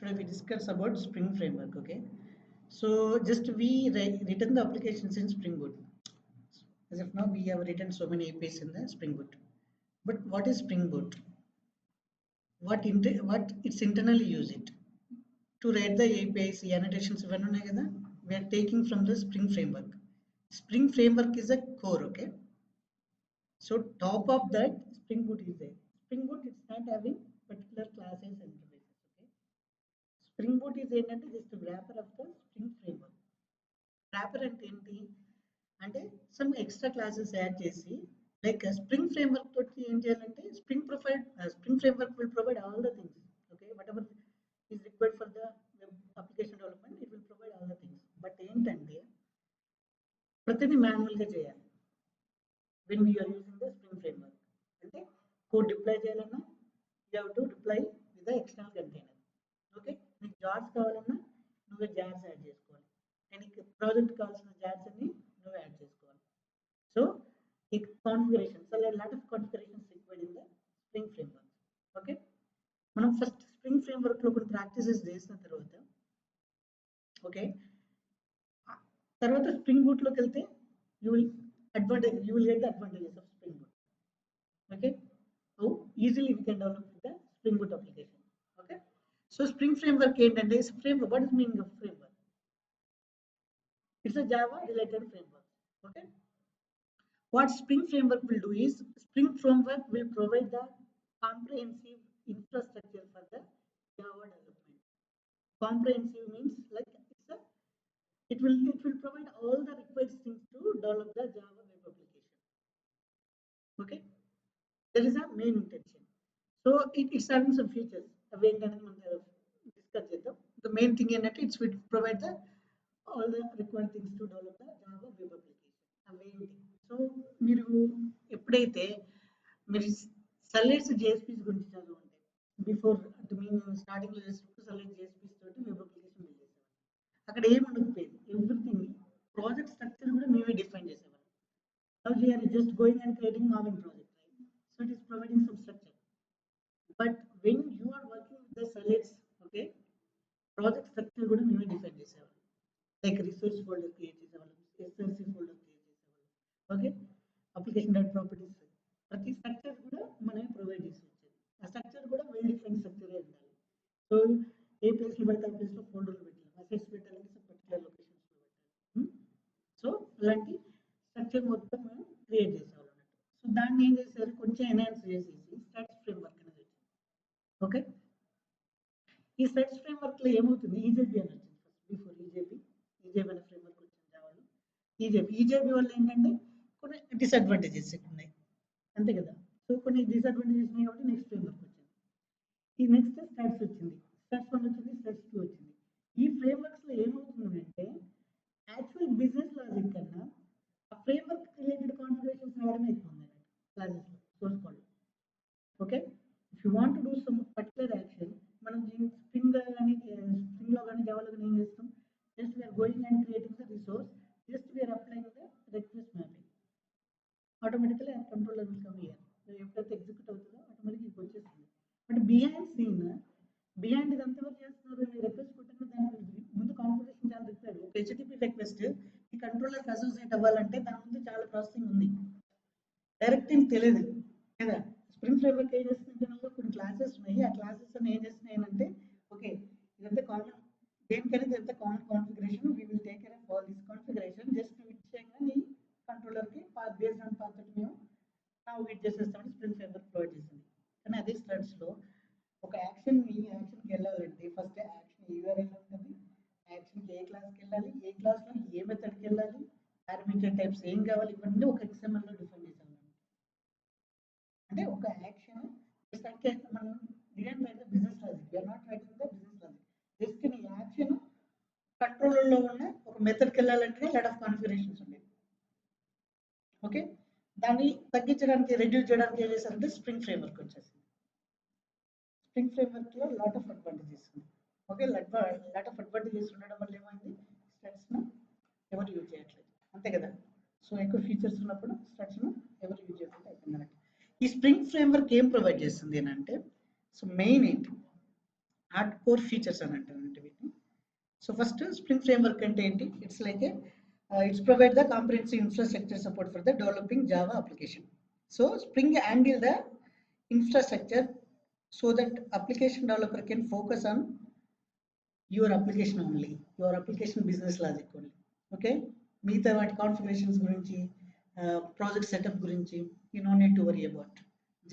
Today we discuss about Spring Framework. Okay, so just we written the applications in Spring Boot. As of now, we have written so many APIs in the Spring Boot. But what is Spring Boot? What it's internally use it to write the APIs, annotations, we are taking from the Spring Framework. Spring Framework is a core. Okay, so top of that Spring Boot is there. Spring Boot it's not having particular classes and interfaces. Okay. Spring Boot is ఏంటంటే just wrapper of the Spring Framework. Wrapper అంటే ఏంటి అంటే some extra classes add చేసి like Spring Framework తోటి ఏం చేయాలంటే Spring Framework will provide all the things. Okay, whatever is required for the web application development, it will provide all the things. But ఏంటంటే ప్రతిదీ manual గా చేయాలి when we are using the Spring Framework. అంటే code deploy చేయాలన్నా you have to deploy with the external container. Okay, నీకు jars కావాలన్నా నువ్వే jars add చేసుకోవాలి, నీకు ప్రాజెక్ట్ కావాల్సిన జార్స్ అన్ని నువ్వు యాడ్ చేసుకోవాలి. సో ఈ configuration lot of configurations required in the spring framework. Okay, మనం ఫస్ట్ స్ప్రింగ్ ఫ్రేమ్వర్క్ లో కొన్ని ప్రాక్టీసెస్ చేసిన తర్వాత ఓకే తర్వాత స్ప్రింగ్ బూట్ లోకి వెళ్తే you will get the advantages of Spring Boot. Okay, how easily we can develop the Spring Boot application. Okay, so Spring Framework ఏంటంటే framework. What is meaning of framework? It's a Java related framework. Okay, what Spring Framework will do is Spring Framework will provide the comprehensive infrastructure for the Java development. Comprehensive means like it will provide all the required things to develop the Java web application. Okay, that is a main intention. So it's having some features. Discuss the main thing in it will provide the all the required things to develop the Java web application. A main thing. So మీరు ఎప్పుడైతే మీరు సల్లెట్స్ జేఎస్పీస్ గురించి చదవండి before మేము starting లో చేసినప్పుడు సల్లెట్ జేఎస్పీస్ తోటి web application build చేసేవాళ్ళం. అక్కడ ఏం ఉండకపోయింది, ఎవ్రీథింగ్ ప్రాజెక్ట్ స్ట్రక్చర్ కూడా మేమే డిఫైన్ చేసేవాళ్ళం. Now we are just going and creating Marvin project, right? So it is providing some structure. But when you are working with the sallets, okay, project structure కూడా మేమే define చేసేవాళ్ళం. Like resource folder create చేసేవాళ్ళం, SLC folder create చేసేవాళ్ళం. Okay, application dot properties ప్రతి structure కూడా మనమే provide చేసి వచ్చేది. ఆ స్ట్రక్చర్ కూడా వెల్ డిఫైన్ స్ట్రక్చరే ఉండాలి. సో ఏ ప్లేస్లో పెడితే ఆ ప్లేస్లో ఫోల్డర్లు పెట్టాలి, అసెట్స్ పెట్టాలంటే పర్టికులర్ లొకేషన్స్లో పెట్టాలి. సో అలాంటి స్ట్రక్చర్ మొత్తం మనం క్రియేట్ చేసేవాళ్ళం అన్నట్టు. సో దాన్ని ఏం చేశారు, కొంచెం ఎన్హాన్స్ చేసేసి స్టడ్స్ ఫ్రేమ్వర్క్ అనేది వచ్చింది. ఓకే, ఈ స్టడ్స్ ఫ్రేమ్వర్క్ లో ఏమవుతుంది, ఈజేబీ అని వచ్చింది ఫస్ట్. బిఫోర్ ఈజేబీ అనే ఫ్రేమ్వర్క్ వచ్చింది జావాలో. ఈజేబీ వల్ల ఏంటంటే కొన్ని డిసడ్వాంటేజెస్ ఉన్నాయి, అంతే కదా. సో కొన్ని డిసడ్వాంటేజెస్ ఉన్నాయి కాబట్టి నెక్స్ట్ ఫ్రేమ్వర్క్ వచ్చింది. ఈ నెక్స్ట్ స్టడ్స్ వచ్చింది, స్టడ్స్ 1 వచ్చింది, స్టడ్స్ 2 వచ్చింది. ఈ ఫ్రేమ్వర్క్స్ లో ఏమవుతుందంటే యాక్చువల్ బిజినెస్ లాజిక్ కన్నా ఆ ఫ్రేమ్వర్క్ రిలేటెడ్ కాన్ఫిగరేషన్స్ రావడమే ఎక్కువ ఉంది క్లాసెస్ లో, source code. Okay, if you want to do some particular action, మనం స్ప్రింగ్ కానీ స్ప్రింగ్ లో కానీ జావాలో కానీ ఏం చేస్తాం, just we're going and creating the resource, just we're applying the request mapping, automatically ఆ కంట్రోలర్ విల్ కమ్ హియర్. ఎప్పుడైతే ఎగ్జిక్యూట్ అవుతుందో ఆటోమేటిక్ ఇది వచ్చేస్తుంది. బట్ బిహైండ్ ఇది అంతవరకు చేస్తున్నారు, రిక్వెస్ట్ కొట్టిన దానికి ముందు కాన్ఫిగరేషన్ చాలా రిక్వైర్డ్. ఒక హెచ్టిటిపి రిక్వెస్ట్ ఈ కంట్రోలర్ అసోసియేట్ అవ్వాలంటే దాని ముందు చాలా ప్రాసెసింగ్ ఉంది, డైరెక్ట్ ఏం తెలియదు కదా. స్ప్రింగ్ ఫ్రేమ్వర్క్ ఏం చేస్తుంటే కొన్ని క్లాసెస్ ఉన్నాయి, ఆ క్లాసెస్ అని ఏం చేస్తున్నాయి అంటే ఓకే ఇదంతా కామన్, దేనికైనా ఇదంతా common configuration, we will take care of all this configuration, just నువ్వు ఇచ్చేయంగా నీ కంట్రోలర్కి పాత్ బేస్డ్ ఆన్ పాత్ తోటి మేము ನಾವು వెయిట్ చేసేస్తామని స్ప్రింగ్ ఫ్రేమ్వర్క్ ప్రొవైడ్ చేసింది. కానీ అదే స్టడ్స్లో ఒక యాక్షన్కి వెళ్ళాలంటే ఫస్ట్ యాక్షన్ యూఆర్ఎల్ ఉంటుంది, యాక్షన్కి ఏ క్లాస్కి వెళ్ళాలి, ఏ క్లాస్లో ఏ మెథడ్కి వెళ్ళాలి, పారామీటర్ టైప్స్ ఏం కావాలి, ఇవన్నీ ఒక XML లో డిఫైన్ చేసాం. అంటే ఒక యాక్షన్ మనం design right the business logic, we're not writing the business logic, just నీ యాక్షన్ కంట్రోల్లో ఉన్న ఒక మెథడ్కి వెళ్ళాలంటే లాట్ ఆఫ్ కాన్ఫిగరేషన్స్ ఉండేవి. ఓకే, దాన్ని తగ్గించడానికి రెడ్యూస్ చేయడానికి ఏం చేశారంటే స్ప్రింగ్ ఫ్రేమ్వర్క్ వచ్చేసింది. స్ప్రింగ్ ఫ్రేమ్వర్క్ లో లాట్ ఆఫ్ అడ్వాంటేజెస్ ఉంది. ఓకే, లాట్ ఆఫ్ అడ్వాంటేజెస్ ఉండడం వల్ల ఏమైంది, స్టడ్స్ ను ఎవరు యూజ్ చేయట్లేదు, అంతే కదా. సో ఎక్కువ ఫీచర్స్ ఉన్నప్పుడు స్టడ్స్ ను ఎవరు యూజ్ చేయకుండా అయిపోయింది అన్నట్టు. ఈ స్ప్రింగ్ ఫ్రేమ్వర్క్ ఏం ప్రొవైడ్ చేస్తుంది అని అంటే, సో మెయిన్ ఏంటి, హార్డ్ కోర్ ఫీచర్స్ అని అంటారు వీటిని. సో ఫస్ట్ స్ప్రింగ్ ఫ్రేమ్వర్క్ అంటే ఏంటి? It's like A it's provide the comprehensive infrastructure support for the developing Java application. So spring handle the infrastructure so that application developer can focus on your application only, your application business logic only. Okay, మిగతా వాటి configurations గురించి project setup గురించి you know need to worry about.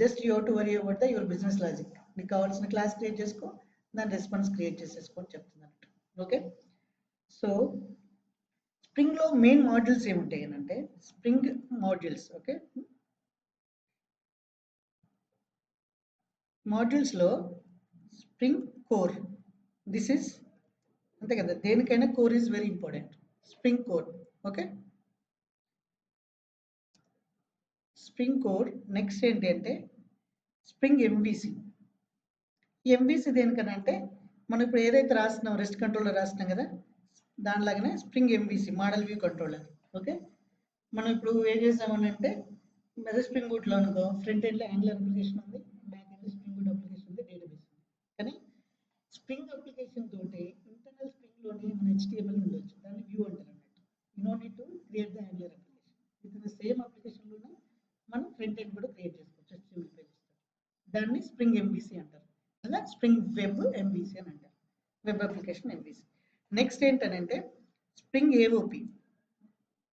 Just you to worry about the your business logic. నీకు కావాల్సిన class create చేసుకో, దాని response create చేసేసుకో అని చెప్తున్నట్టు. ఓకే, సో స్ప్రింగ్లో మెయిన్ మాడ్యూల్స్ ఏముంటాయి అంటే స్ప్రింగ్ మాడ్యూల్స్. ఓకే, మాడ్యూల్స్లో స్ప్రింగ్ కోర్, దిస్ ఈస్ అంతే కదా, దేనికైనా core is very important. Spring core. Okay, spring core. Next ఏంటి అంటే స్ప్రింగ్ ఎంవిసి. ఎంవిసి దేనికనంటే మనం ఇప్పుడు ఏదైతే రాస్తున్నాం రెస్ట్ కంట్రోలర్ రాస్తున్నాం కదా, దానిలాగానే spring MVC model view controller. Okay, మనం ఇప్పుడు ఏం చేసామనంటే స్ప్రింగ్ బూట్లో అనుకో ఫ్రంట్ ఎండ్లో యాంగులర్ అప్లికేషన్ ఉంది, బ్యాక్ ఎండ్లో స్ప్రింగ్ బూట్ అప్లికేషన్ ఉంది, డేటాబేస్ ఉంది. కానీ స్ప్రింగ్ అప్లికేషన్ తోటి ఇంటర్నల్ స్ప్రింగ్లోనే మన HTML ఉండొచ్చు, దాన్ని వ్యూ అంటారు అన్నట్టు. You know need to create the Angular application with the same అప్లికేషన్లోనే మనం ఫ్రంట్ ఎండ్ కూడా క్రియేట్ చేసుకోవచ్చు HTML పేజెస్. దాన్ని స్ప్రింగ్ ఎంవిసి అంటారు, అలా స్ప్రింగ్ వెబ్ ఎంవిసి అని అంటారు, వెబ్ అప్లికేషన్ ఎంవిసి. నెక్స్ట్ ఏంటంటే స్ప్రింగ్ ఏఓపి.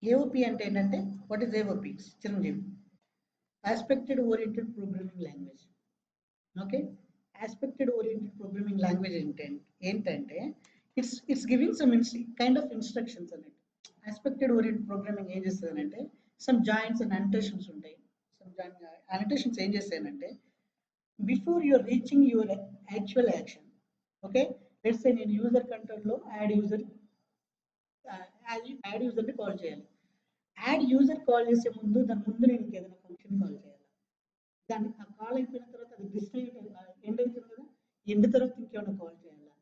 ఏఓపి అంటే ఏంటంటే what is AOP? Chiranjeevi, aspected oriented programming language. Okay, aspected oriented programming language ఏంటంటే it's giving some kind of instructions అన్నట్టు. ఆస్పెక్టెడ్ ఓరియంటెడ్ ప్రోగ్రామింగ్ ఏం చేస్తుంది అంటే సమ్ జాయింట్స్ అండ్ అనోటేషన్స్ ఉంటాయి. Some annotations ఏం చేస్తాయంటే before you're reaching your actual action. Okay, let's say నేను user కంట్రోల్లో యాడ్ యూజర్ని కాల్ చేయాలి. యాడ్ యూజర్ కాల్ చేసే ముందు దాని ముందు నేను ఏదైనా ఫంక్షన్ కాల్ చేయాలి. దాన్ని ఆ కాల్ అయిపోయిన తర్వాత అది డిస్ట్రిబ్యూట్ ఎండ్ అవుతుంది కదా, ఎండ్ తర్వాత ఇంకేమైనా కాల్ చేయాలా,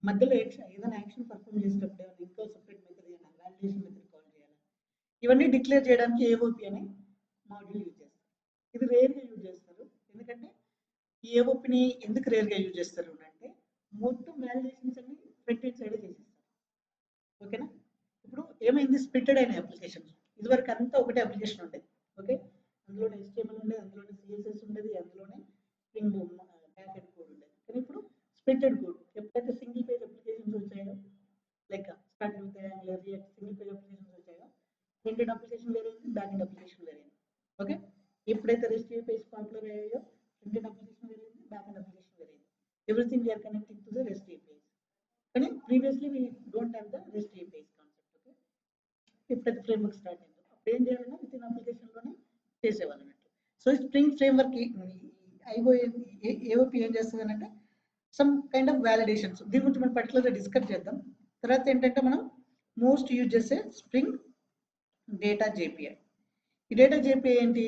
మధ్యలో ఏదైనా యాక్షన్ పర్ఫామ్ చేసేటప్పుడు ఏమైనా ఇంకో సపరేట్ మెథడ్ ఏమైనా వాలిడేషన్ మెథడ్ కాల్ చేయాలి. ఇవన్నీ డిక్లేర్ చేయడానికి ఏఓపి అనే మాడ్యూల్ యూజ్ చేస్తారు. ఇది రేర్గా యూజ్ చేస్తారు. ఎందుకంటే ఈ ఏఓపిని ఎందుకు రేర్గా యూజ్ చేస్తారు అంటే మొత్తం వాలిడేషన్స్ అన్ని ఫ్రంట్ ఎండ్ సైడే చేసేస్తారు. ఓకేనా, ఇప్పుడు ఏమైంది, స్ప్లిటెడ్ అయిన అప్లికేషన్స్. ఇదివరకు అంతా ఒకటే అప్లికేషన్ ఉండేది. ఓకే, అందులోనే HTML ఉండేది, అందులోనే CSS ఉండేది, అందులోనే స్ప్రింగ్ బ్యాక్ ఎండ్ కోడ్ ఉండేది. కానీ ఇప్పుడు స్ప్లిటెడ్ కోడ్. ఎప్పుడైతే సింగిల్ పేజ్ అప్లికేషన్స్ వచ్చాయో, like starting with angular, react, single page applications వచ్చాయో, ఫ్రంట్ ఎండ్ అప్లికేషన్ వేరే ఉంది, బ్యాక్ ఎండ్ అప్లికేషన్ వేరే ఉంది. ఓకే, ఎప్పుడైతే REST APIs పాపులర్ అయ్యాయో ఫ్రంట్ ఎండ్ అప్లికేషన్ వేరే ఉంది, బ్యాక్ ఎండ్ అప్లికేషన్ వేరే ఉంది. Everything we're connecting to the REST APIs. కానీ previously we don't have the REST APIs concept. Okay, ఎప్పుడైతే ఫ్రేమ్వర్క్ స్టార్ట్ అయిందో అప్పుడు ఏం చేయాలన్నా విత్ ఇన్ అప్లికేషన్లోనే చేసేవాళ్ళు అన్నట్టు. సో స్ప్రింగ్ ఫ్రేమ్వర్క్ ఏఓపి ఏం చేస్తుంది అంటే సమ్ కైండ్ ఆఫ్ వ్యాలిడేషన్స్. దీని గురించి మనం పర్టికులర్గా డిస్కస్ చేద్దాం. తర్వాత ఏంటంటే మనం మోస్ట్ యూజ్ చేసే స్ప్రింగ్ డేటా జేపీఐ. ఈ డేటా జేపీఐ ఏంటి?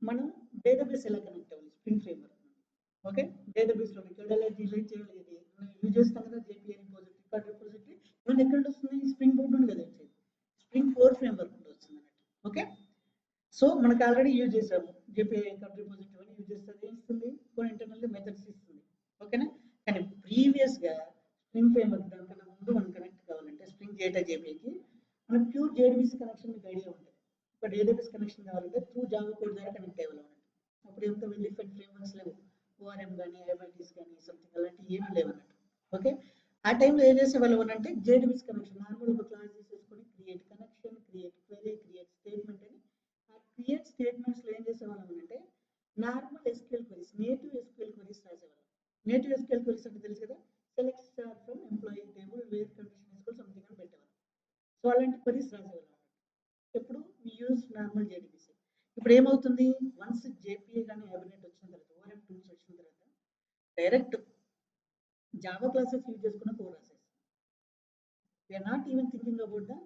మనం డేటాబేస్ ఎలా కనెక్ట్ అవ్వాలి స్ప్రింగ్ ఫ్రేమ్వర్క్. ఓకే, డేటాబేస్లో డిలీట్ చేయలేదు యూజ్ చేస్తాం కదా, జేపీఐ రిపోజిటరీ, రికార్డ్ రిపోజిటరీ. ఇవన్నీ ఎక్కడ వస్తుంది? స్ప్రింగ్ బోర్డ్ నుండి కదా వచ్చేది, స్ప్రింగ్ కోర్ ఫ్రేమ్వర్క్ నుండి వస్తుంది అన్నట్టు. ఓకే, సో మనకు ఆల్రెడీ యూజ్ చేసాము జేపీఐ రికార్డ్ రిపోజిటరీ అని యూజ్ చేస్తుంది. ఏం ఇస్తుంది? కొన్ని ఇంటర్నల్ మెథడ్స్ ఇస్తుంది. ఓకేనా, కానీ ప్రీవియస్గా స్ప్రింగ్ ఫ్రేమ్వర్క్ దానికన్నా ముందు మనం కనెక్ట్ కావాలంటే స్ప్రింగ్ డేటా జేపీఐకి మనం ప్యూర్ జేడీబీసీ కనెక్షన్ మీకు ఐడియా ఉంటుంది. ఒక డేటాబేస్ కనెక్షన్ కావాలంటే త్రూ జావా కోడ్ ద్వారా కనెక్ట్ అవ్వాలి. అప్పుడు ఏమిటో డిఫరెంట్ ఫ్రేమ్వర్క్స్ లేవు, ORM కానీ IMITs కానీ సంథింగ్ అలాంటివి ఏమీ లేవు అన్నట్టు. ఓకే, ఆ టైంలో ఏం చేసేవాళ్ళు అంటే జేడీబీసీ కనెక్షన్ నార్మల్ ఒక క్లాస్ తీసేసుకొని create connection, create query, create statement అని ఆ క్రియేట్ స్టేట్మెంట్స్లో ఏం చేసేవాళ్ళం అంటే normal SQL queries, native SQL queries రాసేవాళ్ళం. నేటివ్ SQL క్వెరీస్ అంటే తెలుసు కదా, select star from employee table where condition SQL something అని పెట్టేవాళ్ళం. సో అలాంటి క్వెరీస్ రాసేవాళ్ళం. ఎప్పుడు we use నార్మల్ జేడీబీసీ. ఇప్పుడు ఏమవుతుంది, వన్స్ జేపీఐ కానీ హైబర్నేట్ వచ్చిన తర్వాత, ORM టూల్స్ వచ్చిన తర్వాత డైరెక్ట్ జావా క్లాసెస్ యూజ్ చేసుకున్న కోడ్ రాసేస్తాం. We're not even thinking about the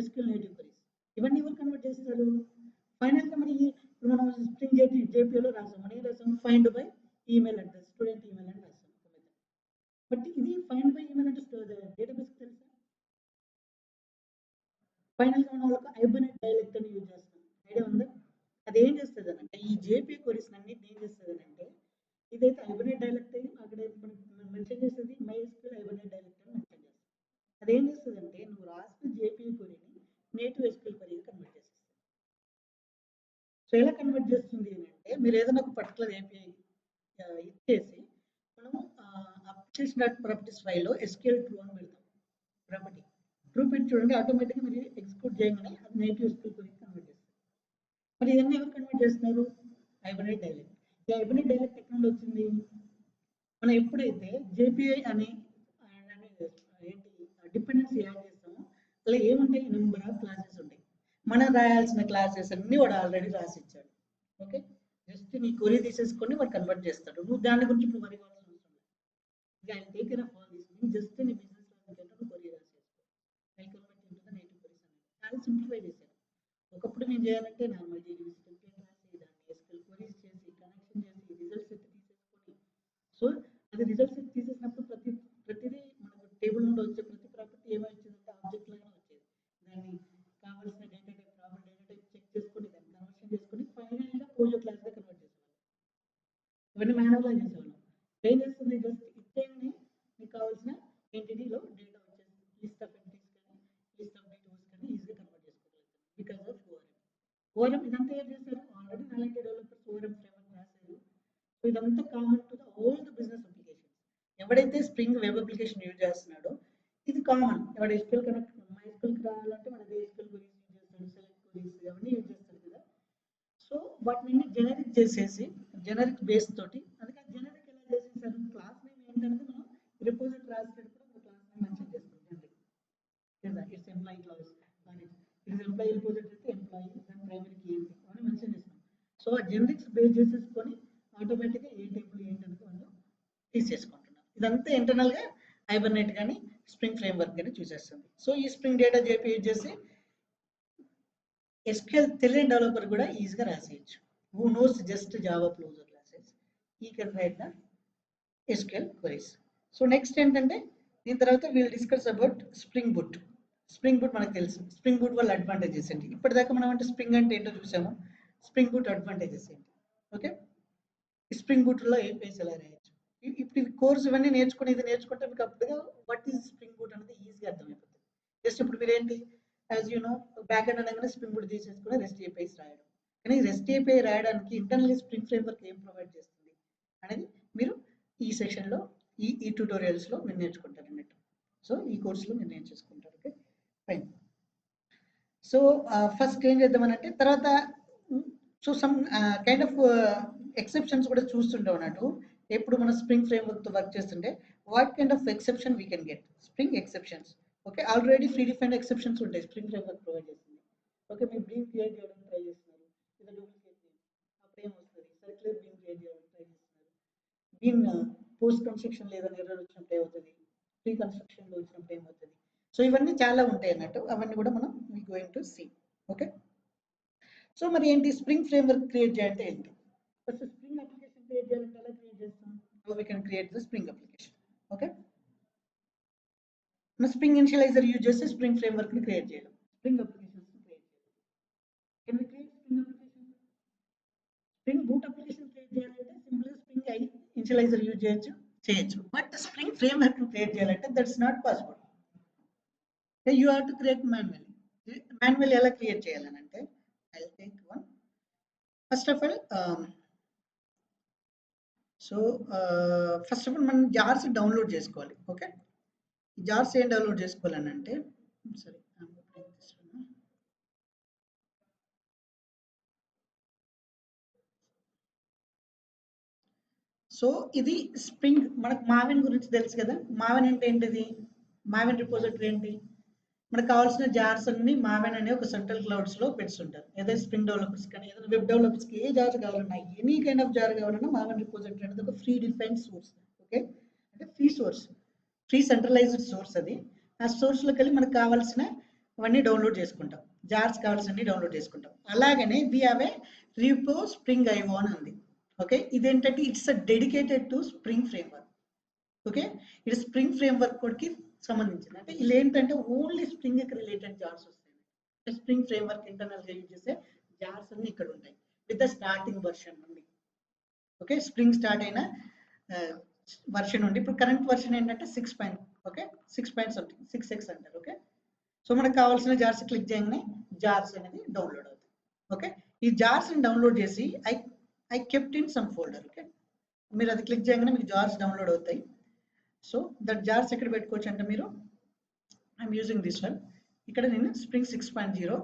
SQL native queries. ఇవన్నీ ఎవరు కన్వర్ట్ చేస్తారు? ఫైనల్గా మరి ఇప్పుడు మనం స్ప్రింగ్ జేపీఐలో రాసాం, మనం ఏం రాసాం? Find by email address, student email అని రాసాం. బట్ ఇది ఫైండ్ బై ఈమెయిల్ అంటే డేటాబేస్ తెలుసా? ఫైనల్గా మనం ఒక హైబర్నేట్ డైలెక్ట్ అని యూజ్ చేస్తాం. ఐడియా ఉందా? అది ఏం చేస్తుంది అంటే ఈ జేపీఐ క్వెరీస్ అన్నిటిని ఏం చేస్తుంది అంటే ఇదైతే హైబర్నేట్ డైలెక్ట్ అయ్యి అక్కడ మనం మెన్షన్ చేసేది MySQL హైబర్నేట్ డైలెక్ట్ అని మెన్షన్ చేస్తాం. అదేం చేస్తుందంటే నువ్వు రాసిన జేపీఈ క్వరీని నేటివ్ ఎస్క్యూఎల్ క్వరీగా కన్వర్ట్ చేస్తుంది. సో ఎలా కన్వర్ట్ చేస్తుంది అంటే మీరు ఏదైనా ఒక పర్టికులర్ ఏపీఐ ఇచ్చేసి మనము అప్లికేషన్ డాట్ ప్రాపర్టీస్ ఫైల్లో ఎస్క్యూఎల్ ట్రూ అని పెడతాం. ప్రాపర్టీ ట్రూ పెట్టి చూడండి, ఆటోమేటిక్గా మీరు ఎగ్జిక్యూట్ చేయగానే అది నేటివ్ ఎస్క్యూఎల్ క్వరీగా కన్వర్ట్ చేస్తుంది. మరి ఇవన్నీ ఎవరు కన్వర్ట్ చేస్తున్నారు? Hibernate dialect. ఈ హైబర్నేట్ డైలెక్ట్ ఎక్కడ నుండి వచ్చింది? మనం ఎప్పుడైతే జేపీఐ అని ఏంటి డిపెండెన్సీ యాడ్ చేస్తామో అలా ఏముంటాయి? నెంబర్ ఆఫ్ క్లాసెస్ ఉంటాయి. మనం రాయాల్సిన క్లాసెస్ అన్ని వాడు ఆల్రెడీ రాసి ఇచ్చాడు. ఓకే, జస్ట్ నీ కొరీ తీసేసుకొని వాడు కన్వర్ట్ చేస్తాడు. నువ్వు దాని గురించి ఇప్పుడు వరి కావాల్సిన అవసరం లేదు. ఆయన take care of all this. Just నీ బిజినెస్ నువ్వు కొరీ రాసేసుకో. I convert into the native queries అనేది చాలా సింప్లిఫై చేశాను. ఒకప్పుడు నేను చేయాలంటే నార్మల్ డీబీస్ టెంప్లేట్ రాసి దాన్ని ఎస్క్యూఎల్ క్వరీస్ చేసి కనెక్షన్ చేసి రిజల్ట్స్ ఎత్తి తీసేసుకొని, సో అది రిజల్ట్స్ ఎత్తి తీసేసినప్పుడు ప్రతిదీ మనకు టేబుల్ నుండి వచ్చే ప్రతి ప్రాపర్టీ ఏమై వచ్చిందంటే ఆబ్జెక్ట్ లాగా వచ్చేది. దాన్ని కావాల్సిన data type proper data type check చేసుకొని దాన్ని కన్వర్షన్ చేసుకొని ఫైనల్గా పోజో క్లాస్గా కన్వర్ట్ చేసేవాళ్ళం. ఇవన్నీ మాన్యువల్గా చేసేవాళ్ళం. ఏం చేస్తుంది? జస్ట్ ఇచ్చేయగానే మీకు కావాల్సిన ఎంటిటీలో డేటా వచ్చేసి లిస్ట్ ఆఫ్ ఎంటిటీస్ కానీ లిస్ట్ ఆఫ్ డీటెయిల్స్ కానీ ఈజీగా కన్వర్ట్ చేసుకోగలుగుతాం బికాస్ ఆఫ్ ఓఆర్ఎం. ఇదంతా ఏం చేశారు? ఆల్రెడీ నాలాంటి డెవలపర్స్ ఓఆర్ఎం ఫ్రేమ్వర్క్ రాశారు. సో ఇదంతా common to all the business applications. ఎవడైతే స్ప్రింగ్ వెబ్ అప్లికేషన్ యూజ్ చేస్తున్నాడో ఇది కామన్. ఎవడ ఎస్క్యూఎల్ కనెక్ట్ MySQLకి రావాలంటే మన ఎస్క్యూఎల్ క్వరీస్ యూజ్ చేస్తాడు, సెలెక్ట్ క్వరీస్ అవన్నీ యూజ్ చేస్తాడు కదా. సో వాటిని జెనరిక్ చేసేసి జెనరిక్ బేస్ తోటి, అందుకే జెనరిక్ ఎలా చేసేసారు? క్లాస్ నేమ్ ఏంటంటే మనం రిపోజిటరీ రాసేటప్పుడు ఒక క్లాస్ నేమ్ మెన్షన్ చేస్తాం. జనరిక్ ఇట్స్ ఎంప్లాయీ క్లాస్ కానీ ఇట్స్ ఎంప్లాయీ రిపోజిటరీ అయితే ఎంప్లాయీ దాని ప్రైమరీ కీ ఏంటి అని మెన్షన్ చేస్తాం. సో ఆ జెనరిక్స్ బేస్ చేసేసుకొని ఆటోమేటిక్గా ఏ టేబుల్ ఏంటనేది వాళ్ళు తీసేసుకుంటున్నారు. ఇదంతా ఇంటర్నల్గా హైబర్నేట్ కానీ స్ప్రింగ్ ఫ్రేమ్వర్క్ కానీ చూసేస్తుంది. సో ఈ స్ప్రింగ్ డేటా జేపీ యూజ్ చేసి ఎస్క్యూఎల్ తెలియని డెవలపర్ కూడా ఈజీగా రాసేయచ్చు. Who knows just Java closure classes he can write the SQL queries. So next ఏంటంటే దీని తర్వాత we'll discuss about spring boot. Spring boot మనకు తెలుసు. స్ప్రింగ్ బూట్ వల్ల అడ్వాంటేజెస్ ఏంటి? ఇప్పటిదాకా మనం అంటే స్ప్రింగ్ అంటే ఏంటో చూసాము. స్ప్రింగ్ బూట్ అడ్వాంటేజెస్ ఏంటి? ఓకే, స్ప్రింగ్ బూట్లో ఏపీఐస్ ఎలా రాయొచ్చు? ఇప్పుడు ఈ కోర్స్ ఇవన్నీ నేర్చుకుని ఇది నేర్చుకుంటే మీకు అప్పుడుగా వాట్ ఈజ్ స్ప్రింగ్ బూట్ అనేది ఈజీగా అర్థమైపోతుంది. జస్ట్ ఇప్పుడు మీరు ఏంటి as you know back end అనగానే స్ప్రింగ్ బూట్ తీసేసుకుని రెస్ట్ ఏపీఐస్ రాయడం. కానీ రెస్ట్ ఏపీఐ రాయడానికి ఇంటర్నల్లీ స్ప్రింగ్ ఫ్రేమ్వర్క్ ఏం ప్రొవైడ్ చేస్తుంది అనేది మీరు ఈ సెషన్లో ఈ ట్యూటోరియల్స్లో మీరు నేర్చుకుంటారు అన్నట్టు. సో ఈ కోర్సులో మీరు నేర్చుకుంటారు. Okay fine. సో ఫస్ట్ ఏం చేద్దామనంటే తర్వాత so some kind of exceptions కూడా చూస్తుంటాం అన్నట్టు. ఎప్పుడు మనం స్ప్రింగ్ ఫ్రేమ్వర్క్తో వర్క్ చేస్తుంటే what kind of exception we can get? Spring exceptions. Okay, already pre defined exceptions ఉంటాయి స్ప్రింగ్ ఫ్రేమ్వర్క్ ప్రొవైడ్ చేస్తుంది. ఓకే, మీరు బీన్ క్రియేట్ చేయడానికి ట్రై చేస్తున్నారు, ఇది డూప్లికేట్ బీన్ అప్పుడు ఏమొస్తుంది? సర్క్యులర్ బీన్ క్రియేట్ చేయడానికి ట్రై చేస్తున్నారు, బీన్ పోస్ట్ కన్స్ట్రక్షన్ లేదని ఎర్రర్ వచ్చినప్పుడు ఏమవుతుంది, ప్రీ కన్స్ట్రక్షన్లో వచ్చినప్పుడు ఏమవుతుంది. సో ఇవన్నీ చాలా ఉంటాయి అన్నట్టు. అవన్నీ కూడా మనం we going to see. Okay, so మరి ఏంటి స్ప్రింగ్ ఫ్రేమ్వర్క్ క్రియేట్ చేయాలంటే ఏంటి? ఫస్ట్ స్ప్రింగ్ అప్లికేషన్ క్రియేట్ చేయాలంటే ఎలా క్రియేట్ చేస్తాం? How we can create the spring application. Okay, మన స్ప్రింగ్ ఇనిషియలైజర్ యూజ్ చేసి స్ప్రింగ్ ఫ్రేమ్వర్క్ ని క్రియేట్ చేయడం, స్ప్రింగ్ అప్లికేషన్స్ ని క్రియేట్ చేయడం. Can we create spring application? Spring boot application create చేయాలంటే సింపుల్ స్ప్రింగ్ ఇనిషియలైజర్ యూజ్ చేయొచ్చు. But spring framework ని create చేయాలంటే that's not possible. You have to create manual ఎలా క్రియేట్ చేయాలని అంటే I'll take one. First of all, first of all మనం jars download చేసుకోవాలి. ఓకే, జార్స్ ఏం డౌన్లోడ్ చేసుకోవాలని అంటే సరే సో ఇది స్ప్రింగ్. మనకు మావెన్ గురించి తెలుసు కదా. మావెన్ అంటే ఏంటిది? మావెన్ రిపోజిటరీ ఏంటి? మనకు కావాల్సిన జార్స్ అన్ని మావెన్ అనే ఒక సెంట్రల్ క్లౌడ్స్ లో పెడుతుంటారు. ఏదైతే స్ప్రింగ్ డెవలపర్స్ కానీ ఏదైనా వెబ్ డెవలపర్స్ కి ఏ జార్ కావాలన్నా ఎనీ కైండ్ ఆఫ్ జార్ కావాలన్నా మావెన్ రిపోజిటరీ అనేది ఒక ఫ్రీ డిఫైన్డ్ సోర్స్. ఓకే, అంటే free source, free centralized source. అది ఆ సోర్స్ లోకి వెళ్ళి మనకు కావాల్సిన అవన్నీ డౌన్లోడ్ చేసుకుంటాం. జార్స్ కావాల్సినవి డౌన్లోడ్ చేసుకుంటాం. అలాగనే we have a repo spring IO అని ఉంది. ఓకే, ఇదేంటంటే it's dedicated to spring framework. Okay, ఇది స్ప్రింగ్ ఫ్రేమ్వర్క్ కి సంబంధించింది. అంటే ఇలా ఏంటంటే ఓన్లీ స్ప్రింగ్ కి రిలేటెడ్ జార్స్ వస్తాయి. స్ప్రింగ్ ఫ్రేమ్వర్క్ ఇంటర్నల్ గా యూజ్ చేసే జార్స్ అన్ని ఇక్కడ ఉంటాయి విత్ ద స్టార్టింగ్ వర్షన్ నుండి. ఓకే, స్ప్రింగ్ స్టార్ట్ అయిన వర్షన్ ఉంది. ఇప్పుడు కరెంట్ వర్షన్ ఏంటంటే 6 point, okay 6 point something 6x అంటారు. ఓకే, సో మనకు కావాల్సిన జార్స్ క్లిక్ చేయగానే జార్స్ అనేది డౌన్లోడ్ అవుతుంది. ఓకే, ఈ జార్స్ డౌన్లోడ్ చేసి I kept in some folder. Okay, మీరు అది క్లిక్ చేయగానే మీకు జార్స్ డౌన్లోడ్ అవుతాయి. సో దట్ జార్స్ ఎక్కడ పెట్టుకోవచ్చు అంటే మీరు ఐఎమ్ యూజింగ్ దిస్ వన్. ఇక్కడ నేను స్ప్రింగ్ 6.0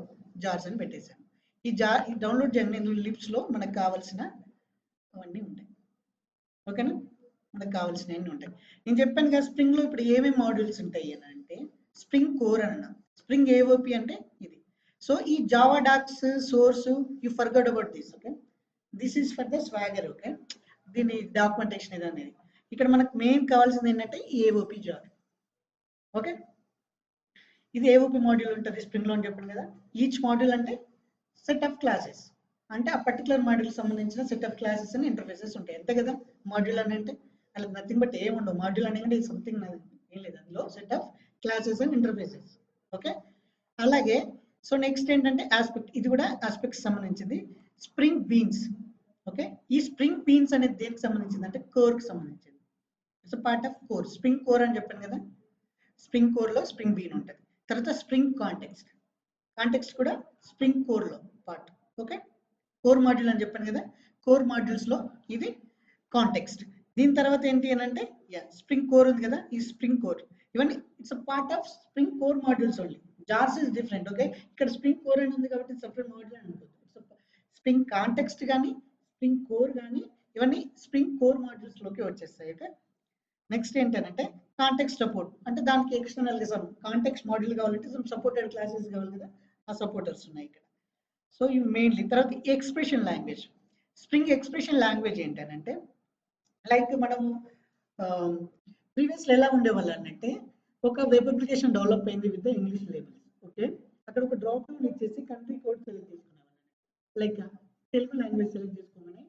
జార్స్ అని పెట్టేశాను. ఈ డౌన్లోడ్ చేయగానే లిప్స్లో మనకు కావాల్సిన అవన్నీ ఉంటాయి. ఓకేనా, మనకు కావాల్సినవన్నీ ఉంటాయి. నేను చెప్పాను కదా స్ప్రింగ్లో ఇప్పుడు ఏమేమి మాడ్యూల్స్ ఉంటాయి అని అంటే స్ప్రింగ్ కోర్ అని అన్నా, స్ప్రింగ్ ఏఓపి అంటే ఇది. సో ఈ Java docs source you forgot about this. Okay, this is for the Swagger. Okay, దీని డాక్యుమెంటేషన్ ఇది అనేది. ఇక్కడ మనకు మెయిన్ కావాల్సింది ఏంటంటే ఏఓపి జార్. ఓకే, ఇది ఏఓపి మాడ్యూల్ ఉంటుంది స్ప్రింగ్లో అని చెప్పాను కదా. ఈచ్ మాడ్యూల్ అంటే సెట్ ఆఫ్ క్లాసెస్, అంటే ఆ పర్టికులర్ మాడ్యూల్ సంబంధించిన set of classes and interfaces ఉంటాయి. అంతే కదా మాడ్యూల్ అని అంటే, అలా నథింగ్ బట్ ఏం ఉండవు. మాడ్యూల్ అనేది సంథింగ్ ఏం లేదు, అందులో set of classes and interfaces. Okay, అలాగే సో నెక్స్ట్ ఏంటంటే ఆస్పెక్ట్, ఇది కూడా ఆస్పెక్ట్స్ సంబంధించింది. Spring beans. ఓకే, ఈ స్ప్రింగ్ బీన్స్ అనేది దేనికి సంబంధించింది అంటే కోర్కి సంబంధించింది. It's part of core. Spring core అని చెప్పాను కదా, స్ప్రింగ్ కోర్లో స్ప్రింగ్ బీన్ ఉంటుంది. తర్వాత స్ప్రింగ్ కాంటెక్స్ట్, కాంటెక్స్ట్ కూడా స్ప్రింగ్ కోర్లో పార్ట్. ఓకే, కోర్ మాడ్యూల్ అని చెప్పాను కదా, కోర్ మాడ్యూల్స్లో ఇది కాంటెక్స్ట్. దీని తర్వాత ఏంటి అని అంటే స్ప్రింగ్ కోర్ ఉంది కదా, ఈ స్ప్రింగ్ కోర్ ఇవన్నీ it's a part of spring core modules only. Jars is different. Okay, ఇక్కడ స్ప్రింగ్ కోర్ అని ఉంది కాబట్టి సపరేట్ మాడ్యూల్ అని ఉంటుంది. స్ప్రింగ్ కాంటెక్స్ట్ కానీ స్ప్రింగ్ కోర్ కానీ ఇవన్నీ స్ప్రింగ్ కోర్ మాడ్యూల్స్లోకి వచ్చేస్తాయి. ఓకే, నెక్స్ట్ ఏంటంటే కాంటెక్స్ట్ సపోర్ట్, అంటే దానికి ఎక్స్టర్నల్ గా సమ్ కాంటెక్స్ట్ మాడ్యూల్ కావాలంటే సమ్ సపోర్టెడ్ క్లాసెస్ కావాలి కదా, ఆ సపోర్టర్స్ ఉన్నాయి ఇక్కడ. సో ఇవి మెయిన్లీ. తర్వాత expression language. Spring expression language ఏంటంటే లైక్ మనము ప్రీవియస్లో ఎలా ఉండేవాళ్ళు అంటే ఒక వెబ్ అప్లికేషన్ డెవలప్ అయింది విత్ ఇంగ్లీష్ లేబుల్స్. ఓకే, అక్కడ ఒక డ్రాప్ డౌన్ ఇచ్చేసి కంట్రీ కోడ్ సెలెక్ట్ చేసుకునేవాళ్ళు. లైక్ తెలుగు లాంగ్వేజ్ సెలెక్ట్ చేసుకోమని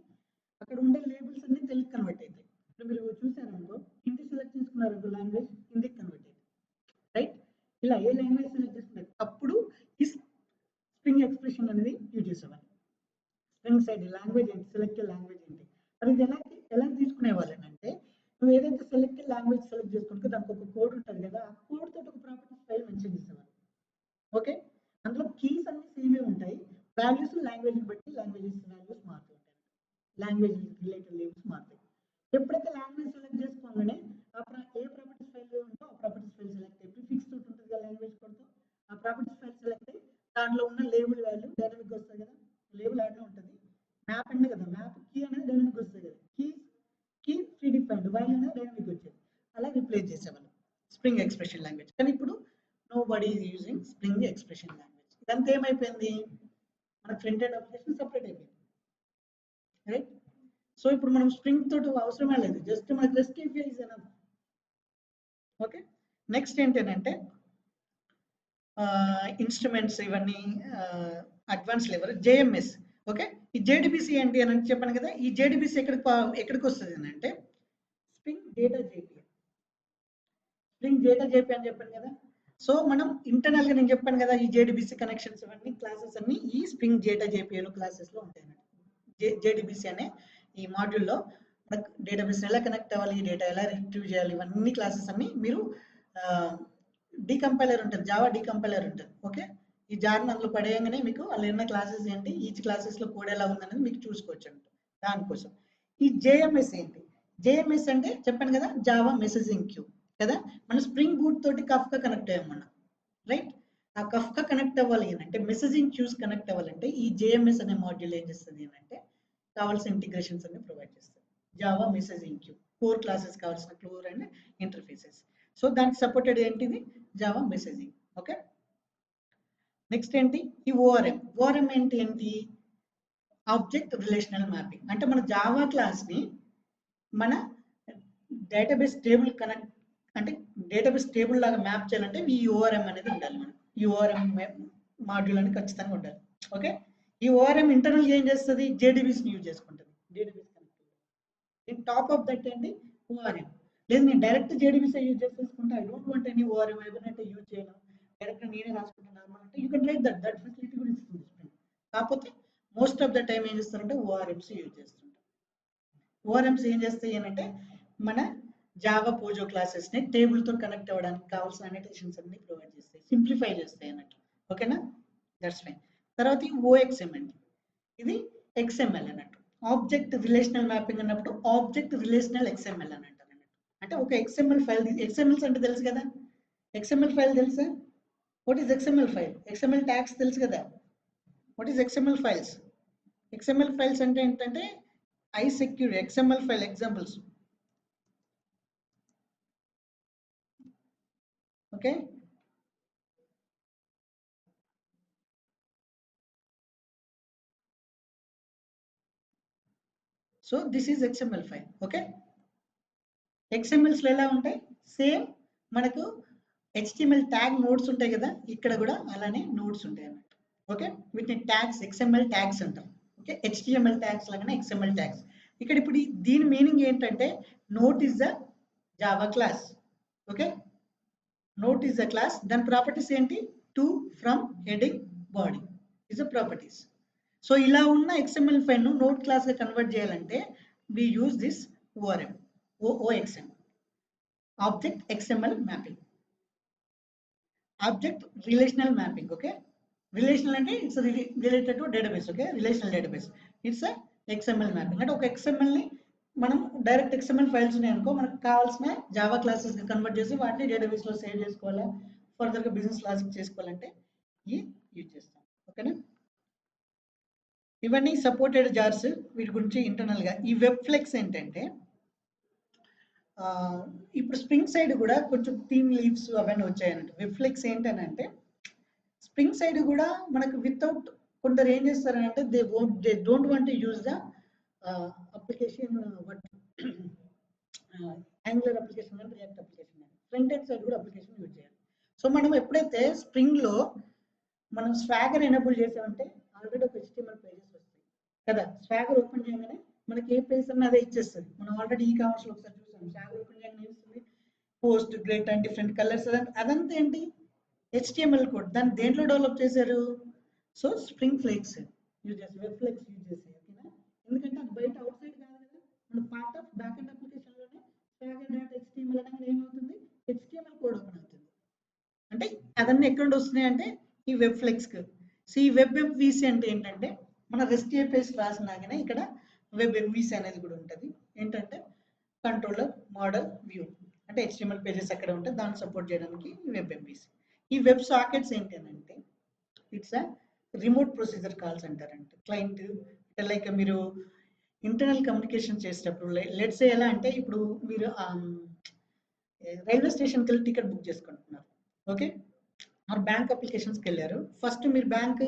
అక్కడ ఉండే లేబుల్స్ అన్ని తెలుగు కన్వర్ట్ అవుతాయి. ఇప్పుడు మీరు చూసారనుకో హిందీ సెలెక్ట్ చేసుకున్నారనుకో లాంగ్వేజ్ హిందీకి కన్వర్ట్ అవుతుంది. రైట్, ఇలా ఏ లాంగ్వేజ్ సెలెక్ట్ చేసుకున్నారు అప్పుడు ఈ స్ప్రింగ్ ఎక్స్ప్రెషన్ అనేది యూజ్ చేసేవాళ్ళు. స్ప్రింగ్ సైడ్ లాంగ్వేజ్ ఏంటి, సెలెక్టెడ్ లాంగ్వేజ్ ఏంటి, అది ఎలా తీసుకునేవాళ్ళు అంటే నువ్వు ఏదైతే సెలెక్టెడ్ లాంగ్వేజ్ సెలెక్ట్ చేసుకుంటే దానికి ఒక కోడ్ ఉంటుంది కదా, ఆ కోడ్ తోటి ఒక ప్రాపర్టీస్ ఫైల్ మెన్షన్ చేసేవాళ్ళు. ఓకే, అందులో కీస్ అన్ని సేమే ఉంటాయి, వాల్యూస్ లాంగ్వేజ్ బట్టి వాల్యూస్ మారుతూ ఉంటాయి, లాంగ్వేజ్ రిలేటెడ్ లేబుల్స్ మారుతాయి. ఎప్పుడైతే లాంగ్వేజ్ సెలెక్ట్ చేసుకోగానే ఏ ప్రాపర్టీస్ ఫైల్ ఉందో ఆ ప్రాపర్టీస్ ఫైల్ సెలెక్ట్ అయ్యి ప్రిఫిక్స్ తోటి ఉంటుంది కదా లాంగ్వేజ్ కోడ్తో, ఆ ప్రాపర్టీస్ ఫైల్ సెలెక్ట్ అయ్యి దాంట్లో ఉన్న లేబుల్ వాల్యూ డైనమిక్గా వస్తుంది కదా, లేబుల్ యాడ్లో ఉంటుంది. మ్యాప్ అంటే కదా, మ్యాప్ కీ అనేది డైనమిక్ వస్తుంది కదా, కీ ప్రీ డిఫైన్డ్, వాల్యూ అనేది డైనమిక్ వచ్చేది. అలా రిప్లేస్ చేసేవాళ్ళు స్ప్రింగ్ ఎక్స్ప్రెషన్ లాంగ్వేజ్. కానీ ఇప్పుడు nobody is using spring expression language. ఇదంతా ఏమైపోయింది, మన ఫ్రంట్ ఎండ్ అప్లికేషన్ సపరేట్ అయిపోయింది. రైట్, సో ఇప్పుడు మనం స్ప్రింగ్ తోటి అవసరమే లేదు, జస్ట్ మనకి rest API is enough. Okay, next ఏంటంటే ఇన్స్ట్రుమెంట్స్ ఇవన్నీ అడ్వాన్స్ లెవెల్ JMS. ఓకే, ఈ JDBC ఏంటి అని చెప్పాను కదా, ఈ JDBC ఎక్కడికి వస్తుంది అని అంటే spring data JPA. Spring data JPA అని చెప్పాను కదా. సో మనం ఇంటర్నల్ గా నేను చెప్పాను కదా ఈ JDBC కనెక్షన్స్ ఇవన్నీ క్లాసెస్ అన్ని ఈ స్ప్రింగ్ డేటా JPA క్లాసెస్ లో ఉంటాయి అన్నట్టు. JDBC అనే ఈ మాడ్యూల్లో మనకు డేటాబేస్ ఎలా కనెక్ట్ అవ్వాలి, డేటా ఎలా రిట్రీవ్ చేయాలి, ఇవన్నీ క్లాసెస్ అన్ని మీరు డీకంపైలర్ ఉంటుంది, జావా డీకంపైలర్ ఉంటుంది. ఓకే, ఈ జార్ని అందులో పడేయగానే మీకు వాళ్ళు ఉన్న క్లాసెస్ ఏంటి, ఈచ్ క్లాసెస్లో కోడ్ ఎలా ఉందనేది మీకు చూసుకోవచ్చు అంట. దానికోసం ఈ JMS ఏంటి, JMS అంటే చెప్పాను కదా జావా మెసేజింగ్ క్యూ కదా, మన స్ప్రింగ్ బూట్ తోటి కఫ్కా కనెక్ట్ అయ్యాం మనం. రైట్, ఆ కఫ్కా కనెక్ట్ అవ్వాలి అంటే మెసేజింగ్ క్యూస్ కనెక్ట్ అవ్వాలంటే ఈ JMS అనే మాడ్యూల్ ఏం చేస్తుంది అంటే కావాల్సిన ఇంటిగ్రేషన్స్ అన్ని ప్రొవైడ్ చేస్తుంది. Java messaging queue core classes కావాల్సిన కోర్ అండ్ ఇంటర్ఫేసెస్. సో దానికి సపోర్టెడ్ ఏంటిది జావా మెసేజింగ్. ఓకే, నెక్స్ట్ ఏంటి ఈ ఓఆర్ఎం ఏంటి ఆబ్జెక్ట్ రిలేషనల్ మ్యాపింగ్. అంటే మన జావా క్లాస్ని మన డేటాబేస్ టేబుల్ కనెక్ట్ అంటే డేటాబేస్ టేబుల్ లాగా మ్యాప్ చేయాలంటే ఈ ఓఆర్ఎం అనేది ఉండాలి. మనం ఈ ఓఆర్ఎం మాడ్యూల్ అనేది ఖచ్చితంగా ఉండాలి. ఓకే, ఈ ఓఆర్ఎం ఇంటర్నల్ ఏం చేస్తుంది, JDBCని యూజ్ చేసుకుంటుంది, database connect. Top of that ఏంటి ఓఆర్ఎం. లేదు నేను డైరెక్ట్ JDBC యూజ్ చేసుకుంటా, I don't want any ORM అయితే యూజ్ చేయను, డైరెక్ట్ నేనే రాసుకుంటున్నాను అంటే you can write that facility కూడా ఇస్తుంది. కాకపోతే మోస్ట్ ఆఫ్ ద టైం ఏం చేస్తారంటే ORMs యూజ్ చేస్తుంటారు. ఓఆర్ఎంస్ ఏం చేస్తాయి అని అంటే మన జావా పోజో క్లాసెస్ని టేబుల్తో కనెక్ట్ అవ్వడానికి కావాల్సిన అనోటేషన్స్ అన్ని ప్రొవైడ్ చేస్తాయి, సింప్లిఫై చేస్తాయి అన్నట్టు. ఓకేనా, దట్స్ ఫైన్. తర్వాత ఈ ఓఎక్స్ఎంఎల్, ఇది ఎక్స్ఎంఎల్ అన్నట్టు. ఆబ్జెక్ట్ రిలేషనల్ మ్యాపింగ్ అన్నప్పుడు ఆబ్జెక్ట్ రిలేషనల్ ఎక్స్ఎంఎల్ అని అంటారు అన్నట్టు. అంటే ఒక ఎక్స్ఎంఎల్ ఫైల్, ఎక్స్ఎంఎల్స్ అంటే తెలుసు కదా, ఎక్స్ఎంఎల్ ఫైల్ తెలుసా? What is XML file? XML tags తెలుసు కదా. What is XML files? XML files అంటే ఏంటంటే I secure XML file examples. Okay, so this is XML file. Okay, ఎక్స్ఎంఎల్స్లో ఎలా ఉంటాయి? సేమ్ మనకు హెచ్టిఎంఎల్ ట్యాగ్ నోడ్స్ ఉంటాయి కదా, ఇక్కడ కూడా అలానే నోడ్స్ ఉంటాయి అన్నట్టు. ఓకే, వీటిని ట్యాగ్స్, ఎక్స్ఎంఎల్ ట్యాగ్స్ అంటాం. ఓకే, హెచ్టిఎంఎల్ ట్యాగ్స్ లాగానే ఎక్స్ఎంఎల్ ట్యాగ్స్. ఇక్కడ ఇప్పుడు దీని మీనింగ్ ఏంటంటే note is the Java class. Okay, note is the class. దాని ప్రాపర్టీస్ ఏంటి? To, from, heading, body is the properties. So ఇలా ఉన్న ఎక్స్ఎంఎల్ ఫైల్ను నోట్ క్లాస్గా కన్వర్ట్ చేయాలంటే we use this ORM, OXM, object XML mapping, object relational mapping. Okay, relational అంటే it's related to database. Okay, relational database, it's XML mapping. అంటే ఒక ఎక్స్ఎంఎల్ని మనం direct XML files ఉన్నాయి అనుకో, మనకు కావాల్సిన జావా క్లాసెస్ కన్వర్ట్ చేసి వాటిని డేటాబేస్లో సేవ్ చేసుకోవాలా, ఫర్దర్గా బిజినెస్ లాజిక్ చేసుకోవాలంటే ఈ యూజ్ చేస్తాం. ఓకేనా, ఇవన్నీ సపోర్టెడ్ జార్స్. వీటి గురించి ఇంటర్నల్గా ఈ వెబ్ ఫ్లెక్స్ ఏంటంటే ఇప్పుడు స్ప్రింగ్ సైడ్ కూడా కొంచెం థీమ్ లీవ్స్ అవన్నీ వచ్చాయన్నట్టు. వెబ్ ఫ్లెక్స్ ఏంటనంటే స్ప్రింగ్ సైడ్ కూడా మనకు వితౌట్, కొందరు ఏం చేస్తారంటే they don't want to use the application, but angular application కానీ రియాక్ట్ అప్లికేషన్ కానీ ఫ్రంట్ ఎండ్ సైడ్ కూడా అప్లికేషన్ యూజ్ చేయాలి. సో మనం ఎప్పుడైతే స్ప్రింగ్లో మనం స్వాగర్ ఎనేబుల్ చేసామంటే ఆల్రెడీ ఒక HTML పేజెస్ వస్తాయి కదా. స్వాగర్ ఓపెన్ చేయగానే మనకి ఏ పేజ్ అన్నా అదే ఇచ్చేస్తుంది. మనం ఆల్రెడీ ఈ కామర్స్లో ఒకసారి చూసాం, స్వాగర్ ఓపెన్ చేయగానే ఇస్తుంది post, great and different colours. అదంతా ఏంటి? HTML code. దాన్ని దేంట్లో డెవలప్ చేశారు? సో స్ప్రింగ్ ఫ్లెక్స్ యూజ్ చేసి, వెబ్ ఫ్లెక్స్ యూజ్ చేసి. ఓకేనా, ఎందుకంటే అది బయట అవుట్ సైడ్ కాదు కదా, మన పార్ట్ ఆఫ్ బ్యాక్ అండ్ అప్లికేషన్లోనే స్వాగర్ డాట్ HTML అనగా ఏమవుతుంది? HTML కోడ్ ఓపెన్ అవుతుంది. అంటే అదన్నీ ఎక్కడ వస్తున్నాయి అంటే ఈ వెబ్ ఫ్లెక్స్కి. సో ఈ వెబ్ ఎంవీసీ అంటే ఏంటంటే మన రెస్ట్ APIs రాసినాకనే ఇక్కడ వెబ్ ఎంవీసీ అనేది కూడా ఉంటుంది. ఏంటంటే కంట్రోలర్, మోడల్, వ్యూ, అంటే HTML పేజెస్ ఎక్కడ ఉంటే దాన్ని సపోర్ట్ చేయడానికి వెబ్ ఎంవీసీ. ఈ వెబ్ సాకెట్స్ ఏంటి అని అంటే ఇట్స్ రిమోట్ ప్రొసీజర్ కాల్స్ అంటారంటే. క్లయింట్ అంటే లైక్ మీరు ఇంటర్నల్ కమ్యూనికేషన్ చేసేటప్పుడు లెట్స్ ఎలా అంటే ఇప్పుడు మీరు రైల్వే స్టేషన్కి వెళ్ళి టికెట్ బుక్ చేసుకుంటున్నారు. ఓకే, ఆర్ బ్యాంక్ అప్లికేషన్స్కి వెళ్ళారు. ఫస్ట్ మీరు బ్యాంక్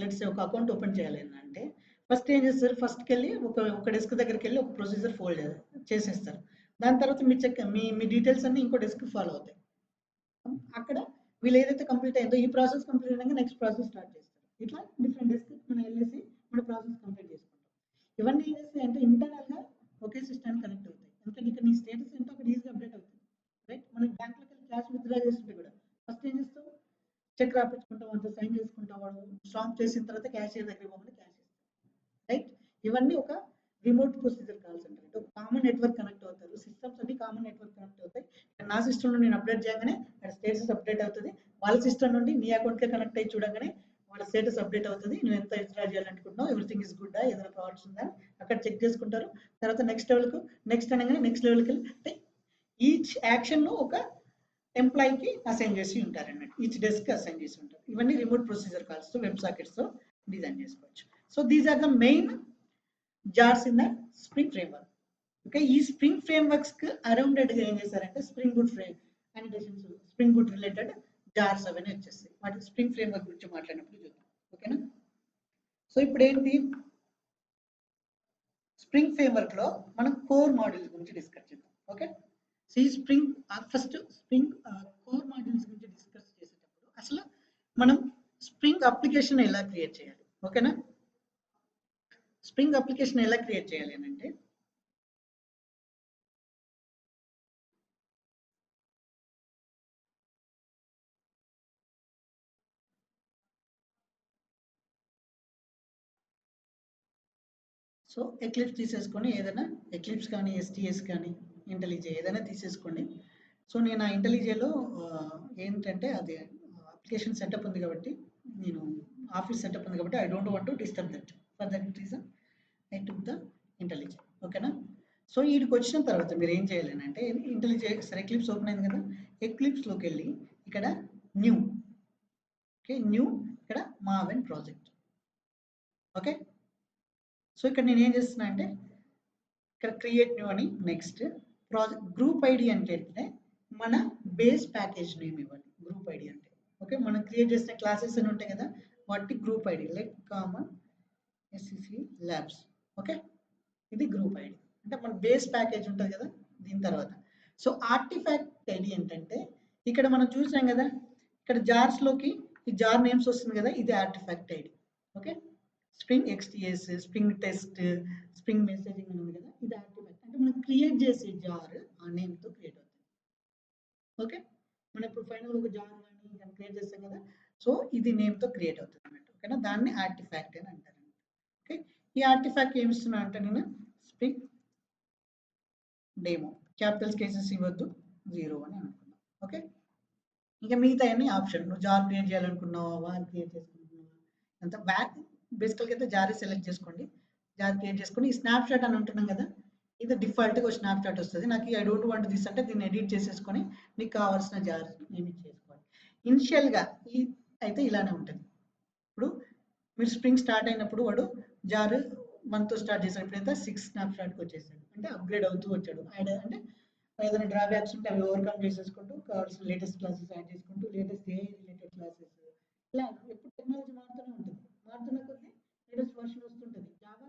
లెట్స్ ఒక అకౌంట్ ఓపెన్ చేయాలి అంటే ఫస్ట్ ఏం చేస్తారు? ఫస్ట్కి వెళ్ళి ఒక డెస్క్ దగ్గరికి వెళ్ళి ఒక ప్రొసీజర్ ఫోల్డ్ చేసేస్తారు. దాని తర్వాత మీ మీ డీటెయిల్స్ అన్ని ఇంకో డెస్క్ ఫాలో అవుతాయి. అక్కడ వీళ్ళు ఏదైతే కంప్లీట్ అయిందో ఈ ప్రాసెస్ కంప్లీట్ అయినాక నెక్స్ట్ ప్రాసెస్ స్టార్ట్ చేస్తారు. ఇట్లా డిఫరెంట్ డెస్క్ మనం వెళ్ళేసి మన ప్రాసెస్ కంప్లీట్ చేసుకుంటాం. ఇవన్నీ ఏం చేస్తాయి అంటే ఇంటర్నల్గా ఒకే సిస్టమ్ కనెక్ట్ అవుతాయి. ఎందుకంటే ఇక్కడ నీ స్టేటస్ ఏంటో అక్కడ ఈజీగా అప్డేట్ అవుతుంది. రైట్, మనం బ్యాంక్లోకి వెళ్ళి క్యాష్ విత్డ్రా చేస్తుంటే కూడా ఫస్ట్ ఏం చేస్తాం? చెక్ రాపించుకుంటాం, అంతా సైన్ చేసుకుంటాం, వాడు స్టాంప్ చేసిన తర్వాత క్యాషియర్ దగ్గర పోకుండా క్యాష్ ఇస్తాం. రైట్, ఇవన్నీ ఒక రిమోట్ ప్రొసీజర్ కాల్స్ అంటారు. అంటే ఒక కామన్ నెట్వర్క్ కనెక్ట్ అవుతారు, సిస్టమ్స్ అన్ని కామన్ నెట్వర్క్ కనెక్ట్ అవుతాయి. నా సిస్టమ్ నుండి నేను అప్డేట్ చేయగానే అక్కడ స్టేటస్ అప్డేట్ అవుతుంది. వాళ్ళ సిస్టమ్ నుండి నీ అకౌంట్కే కనెక్ట్ అయ్యి చూడగానే వాళ్ళ స్టేటస్ అప్డేట్ అవుతుంది. నువ్వు ఎంత విత్డ్రా చేయాలనుకుంటున్నావు, ఎవ్రీథింగ్ ఇస్ గుడ్, ఏదైనా ప్రాబ్లమ్స్ ఉందా అక్కడ చెక్ చేసుకుంటారు. తర్వాత నెక్స్ట్ లెవెల్కు, నెక్స్ట్ అనగానే నెక్స్ట్ లెవెల్కి వెళ్ళి అంటే ఈచ్ యాక్షన్ ఒక ఎంప్లాయీకి అసైన్ చేసి ఉంటారు అన్నట్టు, ఈచ్ డెస్క్ అసైన్ చేసి ఉంటారు. ఇవన్నీ రిమోట్ ప్రొసీజర్ కాల్స్ వెబ్ సాకెట్స్తో డిజైన్ చేసుకోవచ్చు. So these are the main jars in the spring framework. Okay, ఈ స్ప్రింగ్ ఫ్రేమ్వర్క్స్ కి అరౌండెడ్గా ఏం చేశారంటే spring boot frame annotations, spring boot related jars అవన్నీ వచ్చేస్తాయి. వాటి స్ప్రింగ్ ఫ్రేమ్వర్క్ గురించి మాట్లాడినప్పుడు చూద్దాం. ఓకేనా, సో ఇప్పుడు ఏంటి స్ప్రింగ్ ఫ్రేమ్వర్క్ లో మనం కోర్ మాడ్యూల్స్ గురించి డిస్కస్ చేద్దాం. ఓకే, సో ఈ spring first spring core modules గురించి డిస్కస్ చేసేటప్పుడు అసలు మనం స్ప్రింగ్ అప్లికేషన్ ఎలా క్రియేట్ చేయాలి? ఓకేనా, స్ప్రింగ్ అప్లికేషన్ ఎలా క్రియేట్ చేయాలి అని అంటే సో ఎక్లిప్స్ తీసేసుకొని ఏదైనా ఎక్లిప్స్ కానీ ఎస్టీఎస్ కానీ ఇంటెలిజే ఏదైనా తీసేసుకోండి. సో నేను ఆ ఇంటెలిజేలో ఏంటంటే అది అప్లికేషన్ సెటప్ ఉంది కాబట్టి నేను ఆఫీస్ సెటప్ ఉంది కాబట్టి I don't want to disturb that. For that reason I took the ఇంటెలిజే. ఓకేనా? సో వీటికి వచ్చిన తర్వాత మీరు ఏం చేయాలి అంటే ఇంటెలిజే సరే ఎక్లిప్స్ ఓపెన్ అయింది కదా, ఎక్లిప్స్లోకి వెళ్ళి ఇక్కడ న్యూ, ఓకే, న్యూ ఇక్కడ మావెన్ ప్రాజెక్ట్. ఓకే, సో ఇక్కడ నేను ఏం చేస్తున్నా అంటే ఇక్కడ క్రియేట్ న్యూ అని నెక్స్ట్ ప్రాజెక్ట్ గ్రూప్ ఐడి అంటే మన బేస్ ప్యాకేజ్ నేమ్ ఇవ్వాలి గ్రూప్ ఐడి అంటే. ఓకే, మనం క్రియేట్ చేసిన క్లాసెస్ అని ఉంటాయి కదా వాటి group ID like common SCC labs. Okay, ఇది గ్రూప్ ఐడి అంటే మన బేస్ ప్యాకేజ్ ఉంటుంది కదా దీని తర్వాత. సో ఆర్టిఫాక్ట్ ఐడి ఏంటంటే ఇక్కడ మనం చూసాం కదా ఇక్కడ జార్స్లోకి ఈ జార్ నేమ్స్ వస్తుంది కదా ఇది artifact ID. Okay, spring XTS, spring test, spring messaging అని ఉంది కదా ఇది ఆర్టిఫాక్ట్ అంటే మనం క్రియేట్ చేసే జార్ ఆ నేమ్తో క్రియేట్ అవుతుంది. ఓకే, మనం ఇప్పుడు ఫైనల్ ఒక జార్ కానీ క్రియేట్ చేస్తాం కదా సో ఇది నేమ్తో క్రియేట్ అవుతుంది అన్నట్టు. ఓకేనా, దాన్ని ఆర్టిఫాక్ట్ అని అంటారు. ఓకే, ఈ ఆర్టిఫాక్ట్ ఏమి ఇస్తున్నా అంటే నేను స్ప్రింగ్ డెమో క్యాపిటల్స్ కేసెస్ ఇవ్వద్దు 0 అని అనుకున్నాం. ఓకే, ఇంకా మిగతా అన్ని ఆప్షన్ నువ్వు జార్ క్రియేట్ చేయాలనుకున్నావా వార్ క్రియేట్ చేసుకుంటున్నావా అంత బ్యాక్ బేసికల్గా అయితే జార్ సెలెక్ట్ చేసుకోండి. జార్ క్రియేట్ చేసుకొని ఈ స్నాప్ షాట్ అని ఉంటున్నాం కదా ఇది డిఫాల్ట్గా ఒక స్నాప్ షాట్ వస్తుంది. నాకు ఐ డోంట్ వాంట్ దిస్ అంటే దీన్ని ఎడిట్ చేసేసుకొని నీకు కావాల్సిన జార్ ఏమి చేసుకోవాలి. ఇనిషియల్గా ఈ అయితే ఇలానే ఉంటుంది. ఇప్పుడు మీరు స్ప్రింగ్ స్టార్ట్ అయినప్పుడు వాడు జార్ 1తో స్టార్ట్ చేశాడు, ఇప్పుడైతే 6 స్నాప్ షాట్కి వచ్చేసాడు అంటే అప్గ్రేడ్ అవుతూ వచ్చాడు. అంటే ఏదైనా డ్రాబ్యాక్స్ ఉంటే అవి ఓవర్కమ్ చేసేసుకుంటూ కావాల్సిన లేటెస్ట్ క్లాసెస్ యాడ్ చేసుకుంటూ లేటెస్ట్ ఏ రిలేటెడ్ క్లాసెస్ ఇలా ఎప్పుడు టెక్నాలజీ మారుతూనే ఉంటుంది. మారుతున్న కొద్దీ లేటెస్ట్ వర్షన్ వస్తుంటుంది. జావా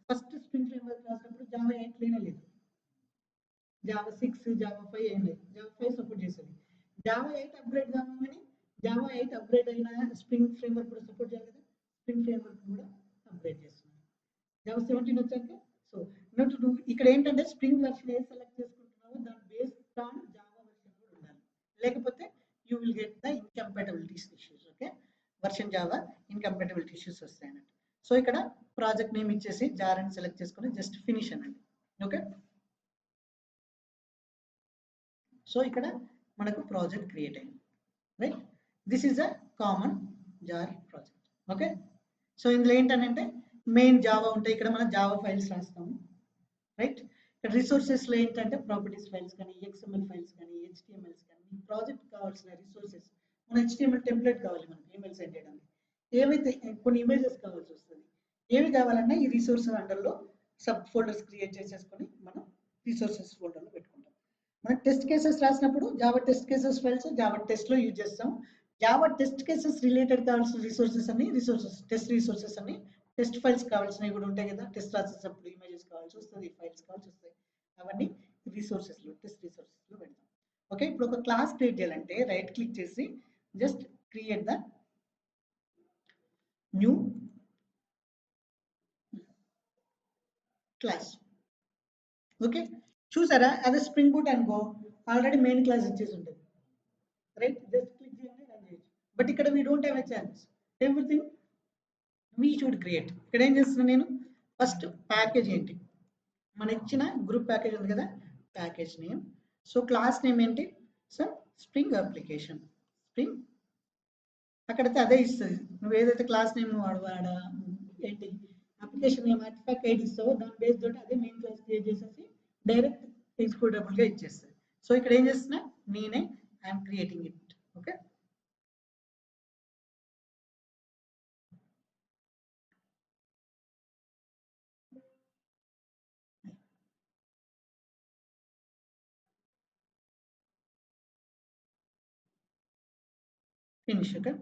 ఫస్ట్ స్ప్రింగ్ ఫ్రేమ్వర్క్ రాసినప్పుడు జావా 8 లేనే లేదు, జావా 6 జావా 5 ఏం లేదు, జావా 5 సపోర్ట్ చేసేది. జావా 8 అప్గ్రేడ్ కావాలని జావా 8 అప్గ్రేడ్ అయిన స్ప్రింగ్ ఫ్రేమ్వర్క్ కూడా సపోర్ట్ చేయాలి కదా, స్ప్రింగ్ ఫ్రేమ్వర్క్ కూడా అప్గ్రేడ్ చేస్తున్నాం. జావా 17 వచ్చాక సో నువ్వు ఇక్కడ ఏంటంటే స్ప్రింగ్ వర్షన్ ఏది సెలెక్ట్ చేసుకుంటున్నావో దాని బేస్డ్ ఆన్ జావా వర్షన్ కూడా ఉండాలి, లేకపోతే you will get the incompatibilities issues. Okay, version Java incompatibility issues వస్తాయి అన్నట్టు. సో ఇక్కడ ప్రాజెక్ట్ నేమ్ ఇచ్చేసి జార్ అని సెలెక్ట్ చేసుకొని జస్ట్ ఫినిష్ అనండి. ఓకే, సో ఇక్కడ మనకు ప్రాజెక్ట్ క్రియేట్ అయింది. Right, this is a common jar project. Okay, so ఇందులో ఏంటంటే మెయిన్ జావా ఉంటాయి, ఇక్కడ మనం జావా ఫైల్స్ రాస్తాము. రైట్, ఇక్కడ రిసోర్సెస్లో ఏంటంటే ప్రాపర్టీస్ ఫైల్స్ కానీ ఎక్స్ఎంఎల్ ఫైల్స్ కానీ హెచ్టిఎంఎల్స్ కానీ మీ ప్రాజెక్ట్ కావాల్సిన రిసోర్సెస్. మన హెచ్టిఎంఎల్ టెంప్లెట్ కావాలి మనకి ఈమెయిల్ సెండ్ చేయడానికి, ఏవైతే కొన్ని ఇమేజెస్ కావాల్సి వస్తుంది, ఏవి కావాలన్నా ఈ రిసోర్స్ అండర్లో సబ్ ఫోల్డర్స్ క్రియేట్ చేసేసుకొని మనం రిసోర్సెస్ ఫోల్డర్లో పెట్టుకుంటాం. మనం టెస్ట్ కేసెస్ రాసినప్పుడు Java test cases files Java టెస్ట్లో యూజ్ చేస్తాం. జావా టెస్ట్ కేసెస్ రిలేటెడ్ కావాల్సిన రిసోర్సెస్ అన్ని టెస్ట్ రిసోర్సెస్ అన్ని టెస్ట్ ఫైల్స్ కావాల్సినవి కూడా ఉంటాయి కదా, టెస్ట్ రాసేటప్పుడు ఇమేజెస్ కావాల్సి వస్తుంది, ఫైల్స్ కావాల్సి వస్తాయి, అవన్నీ రిసోర్సెస్లో టెస్ట్ రిసోర్సెస్లో పెడతాం. ఓకే, ఇప్పుడు ఒక క్లాస్ క్రియేట్ చేయాలంటే రైట్ క్లిక్ చేసి just create the new class. Okay, చూసారా అదే స్ప్రింగ్ బూట్ అనుకో ఆల్రెడీ మెయిన్ క్లాస్ ఇచ్చేసి ఉంటుంది. రైట్, జస్ట్ క్లిక్ చేయండి రన్ చేయొచ్చు. బట్ ఇక్కడ we don't have a chance, everything we should create. ఇక్కడ ఏం చేస్తున్నాను నేను ఫస్ట్ ప్యాకేజ్ ఏంటి మన ఇచ్చిన గ్రూప్ ప్యాకేజ్ ఉంది కదా package name. So class name ఏంటి సార్ స్ప్రింగ్ అప్లికేషన్ స్ప్రింగ్, అక్కడైతే అదే ఇస్తుంది. నువ్వు ఏదైతే క్లాస్ నేమ్ వాడ ఏంటి అప్లికేషన్ నేమ్ ఆర్టిఫాక్ట్ ఐడి ఇస్తావో దాని బేస్ తోటి అదే మెయిన్ క్లాస్ క్రియేట్ చేసేసి డైరెక్ట్ ఎగ్జిక్యూటబుల్గా ఇచ్చేస్తుంది. సో ఇక్కడ ఏం చేస్తున్నా నేనే I'm creating it. Okay, finish. Okay,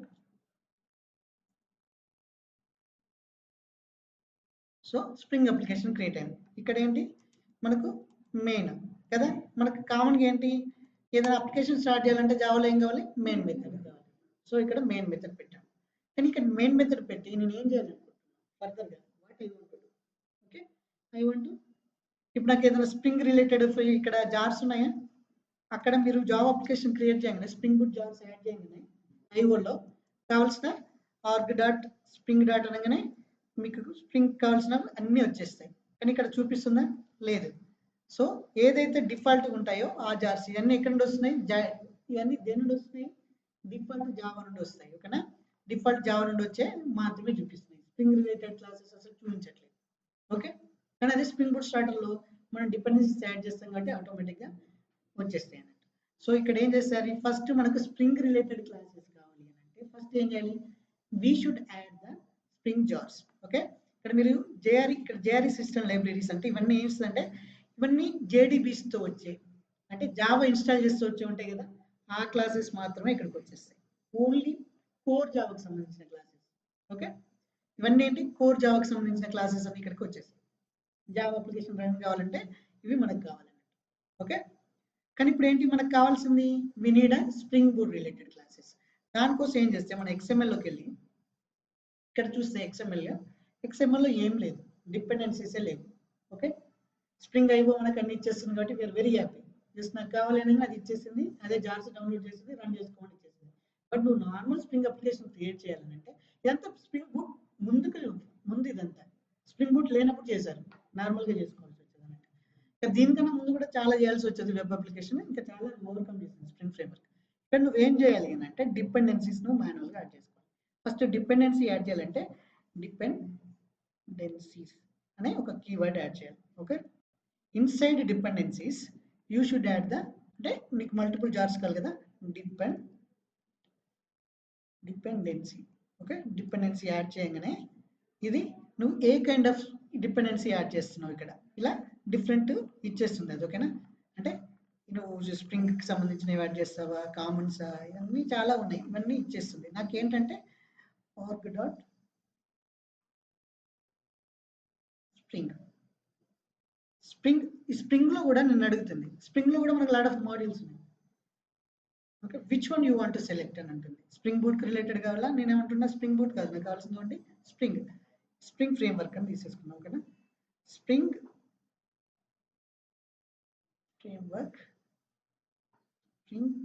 so spring application create అయింది. ఇక్కడ ఏంటి మనకు మెయిన్ కదా, మనకు కామన్గా ఏంటి ఏదైనా అప్లికేషన్ స్టార్ట్ చేయాలంటే జావాలో ఏం కావాలి మెయిన్ మెథడ్ కావాలి. సో ఇక్కడ మెయిన్ మెథడ్ పెట్టాను. కానీ ఇక్కడ మెయిన్ మెథడ్ పెట్టి నేను ఏం చేయాలనుకుంటున్నాను ఫర్దర్గా what I want to do. Okay, I want ఇప్పుడు నాకు ఏదైనా స్ప్రింగ్ రిలేటెడ్ ఇక్కడ జార్స్ ఉన్నాయా, అక్కడ మీరు జావా అప్లికేషన్ క్రియేట్ చేయగానే స్ప్రింగ్ బూట్ జార్స్ యాడ్ చేయగానే ఐఓలో కావాల్సిన ఆర్గ్ డాట్ స్ప్రింగ్ డాట్ అనగానే మీకు స్ప్రింగ్ కావాల్సినవి అన్నీ వచ్చేస్తాయి. కానీ ఇక్కడ చూపిస్తుందా? లేదు. సో ఏదైతే డిఫాల్ట్ ఉంటాయో ఆ జార్స్ ఇవన్నీ ఎక్కడ నుండి వస్తున్నాయి? ఇవన్నీ దేని నుండి వస్తున్నాయి? డిఫాల్ట్ జావా నుండి వస్తాయి. ఓకేనా? డిఫాల్ట్ జావా నుండి వచ్చే మాత్రమే చూపిస్తున్నాయి. స్ప్రింగ్ రిలేటెడ్ క్లాసెస్ అసలు చూపించట్లేదు. ఓకే, కానీ అదే స్ప్రింగ్ బూట్ స్టార్టర్లో మనం డిపెండెన్సీస్ యాడ్ చేస్తాం కాబట్టి ఆటోమేటిక్గా వచ్చేస్తాయి అన్నట్టు. సో ఇక్కడ ఏం చేస్తారు? ఫస్ట్ మనకు స్ప్రింగ్ రిలేటెడ్ క్లాసెస్ కావాలి అంటే ఫస్ట్ ఏం చేయాలి? We should add the spring jars. Okay, ఇక్కడ మీరు ఇక్కడ జేఆర్ఈ సిస్టమ్ లైబ్రరీస్ అంటే ఇవన్నీ ఏంటంటే ఇవన్నీ జేడీబీస్తో వచ్చే, అంటే జావా ఇన్స్టాల్ చేస్తూ వచ్చే ఉంటాయి కదా, ఆ క్లాసెస్ మాత్రమే ఇక్కడికి వచ్చేస్తాయి. ఓన్లీ కోర్ జావాకి సంబంధించిన క్లాసెస్. ఓకే, ఇవన్నీ ఏంటి? కోర్ జావాకి సంబంధించిన క్లాసెస్ అన్ని ఇక్కడికి వచ్చేస్తాయి. జావా అప్లికేషన్ రన్ కావాలంటే ఇవి మనకు కావాలన్నట్టు. ఓకే, కానీ ఇప్పుడు ఏంటి మనకు కావాల్సింది? We need a spring boot related classes. దానికోసం ఏం చేస్తే మనం XMLలోకి వెళ్ళి ఇక్కడ చూస్తే XMLలో ఏం లేదు, డిపెండెన్సీసే లేవు. ఓకే, స్ప్రింగ్ ఐఓ మనకు అన్ని ఇచ్చేస్తుంది కాబట్టి వీఆర్ వెరీ హ్యాపీ. జస్ట్ నాకు కావాలని అది ఇచ్చేసింది, అదే జార్స్ డౌన్లోడ్ చేసింది, రన్ చేసుకోమని ఇచ్చేసింది. బట్ నువ్వు నార్మల్ స్ప్రింగ్ అప్లికేషన్ క్రియేట్ చేయాలంటే ఇదంతా స్ప్రింగ్ బూట్ ముందు ఇదంతా స్ప్రింగ్ బూట్ లేనప్పుడు చేశారు, నార్మల్గా చేసుకోవాల్సి వచ్చేది అన్నట్టు. ఇంకా దీనికన్నా ముందు కూడా చాలా చేయాల్సి వచ్చేది వెబ్ అప్లికేషన్, ఇంకా చాలా ఓవర్కమ్ చేసింది స్ప్రింగ్ ఫ్రేమ్వర్క్. ఇక్కడ నువ్వేం చేయాలి అంటే డిపెండెన్సీస్ను మాన్యువల్గా యాడ్ చేసుకోవాలి. ఫస్ట్ డిపెండెన్సీ యాడ్ చేయాలంటే డిపెండెన్సీస్ అనే ఒక కీవర్డ్ యాడ్ చేయాలి. Okay, inside dependencies you should add the, అంటే మీకు మల్టిపుల్ జార్స్ కావాలి కదా, డిపెండెన్సీ. ఓకే, డిపెండెన్సీ యాడ్ చేయగానే ఇది నువ్వు ఏ కైండ్ ఆఫ్ డిపెండెన్సీ యాడ్ చేస్తున్నావు ఇక్కడ ఇలా డిఫరెంట్ ఇచ్చేస్తుంది అది. ఓకేనా, అంటే నువ్వు స్ప్రింగ్కి సంబంధించినవి యాడ్ చేస్తావా, కామన్సా, ఇవన్నీ చాలా ఉన్నాయి, ఇవన్నీ ఇచ్చేస్తుంది. నాకేంటంటే ఆర్గ్ డాట్ స్ప్రింగ్లో కూడా నన్ను అడుగుతుంది. స్ప్రింగ్లో కూడా మనకు లాట్ ఆఫ్ మాడ్యూల్స్ ఉన్నాయి. Okay, which one you want to select అని అంటుంది. స్ప్రింగ్ బూట్కి రిలేటెడ్ కావాలా? నేనేమంటున్నా స్ప్రింగ్ బూట్ కాదు, నాకు కావాల్సింది స్ప్రింగ్ ఫ్రేమ్వర్క్ అని తీసేసుకున్నాం. ఓకేనా, స్ప్రింగ్ ఫ్రేమ్వర్క్ స్ప్రింగ్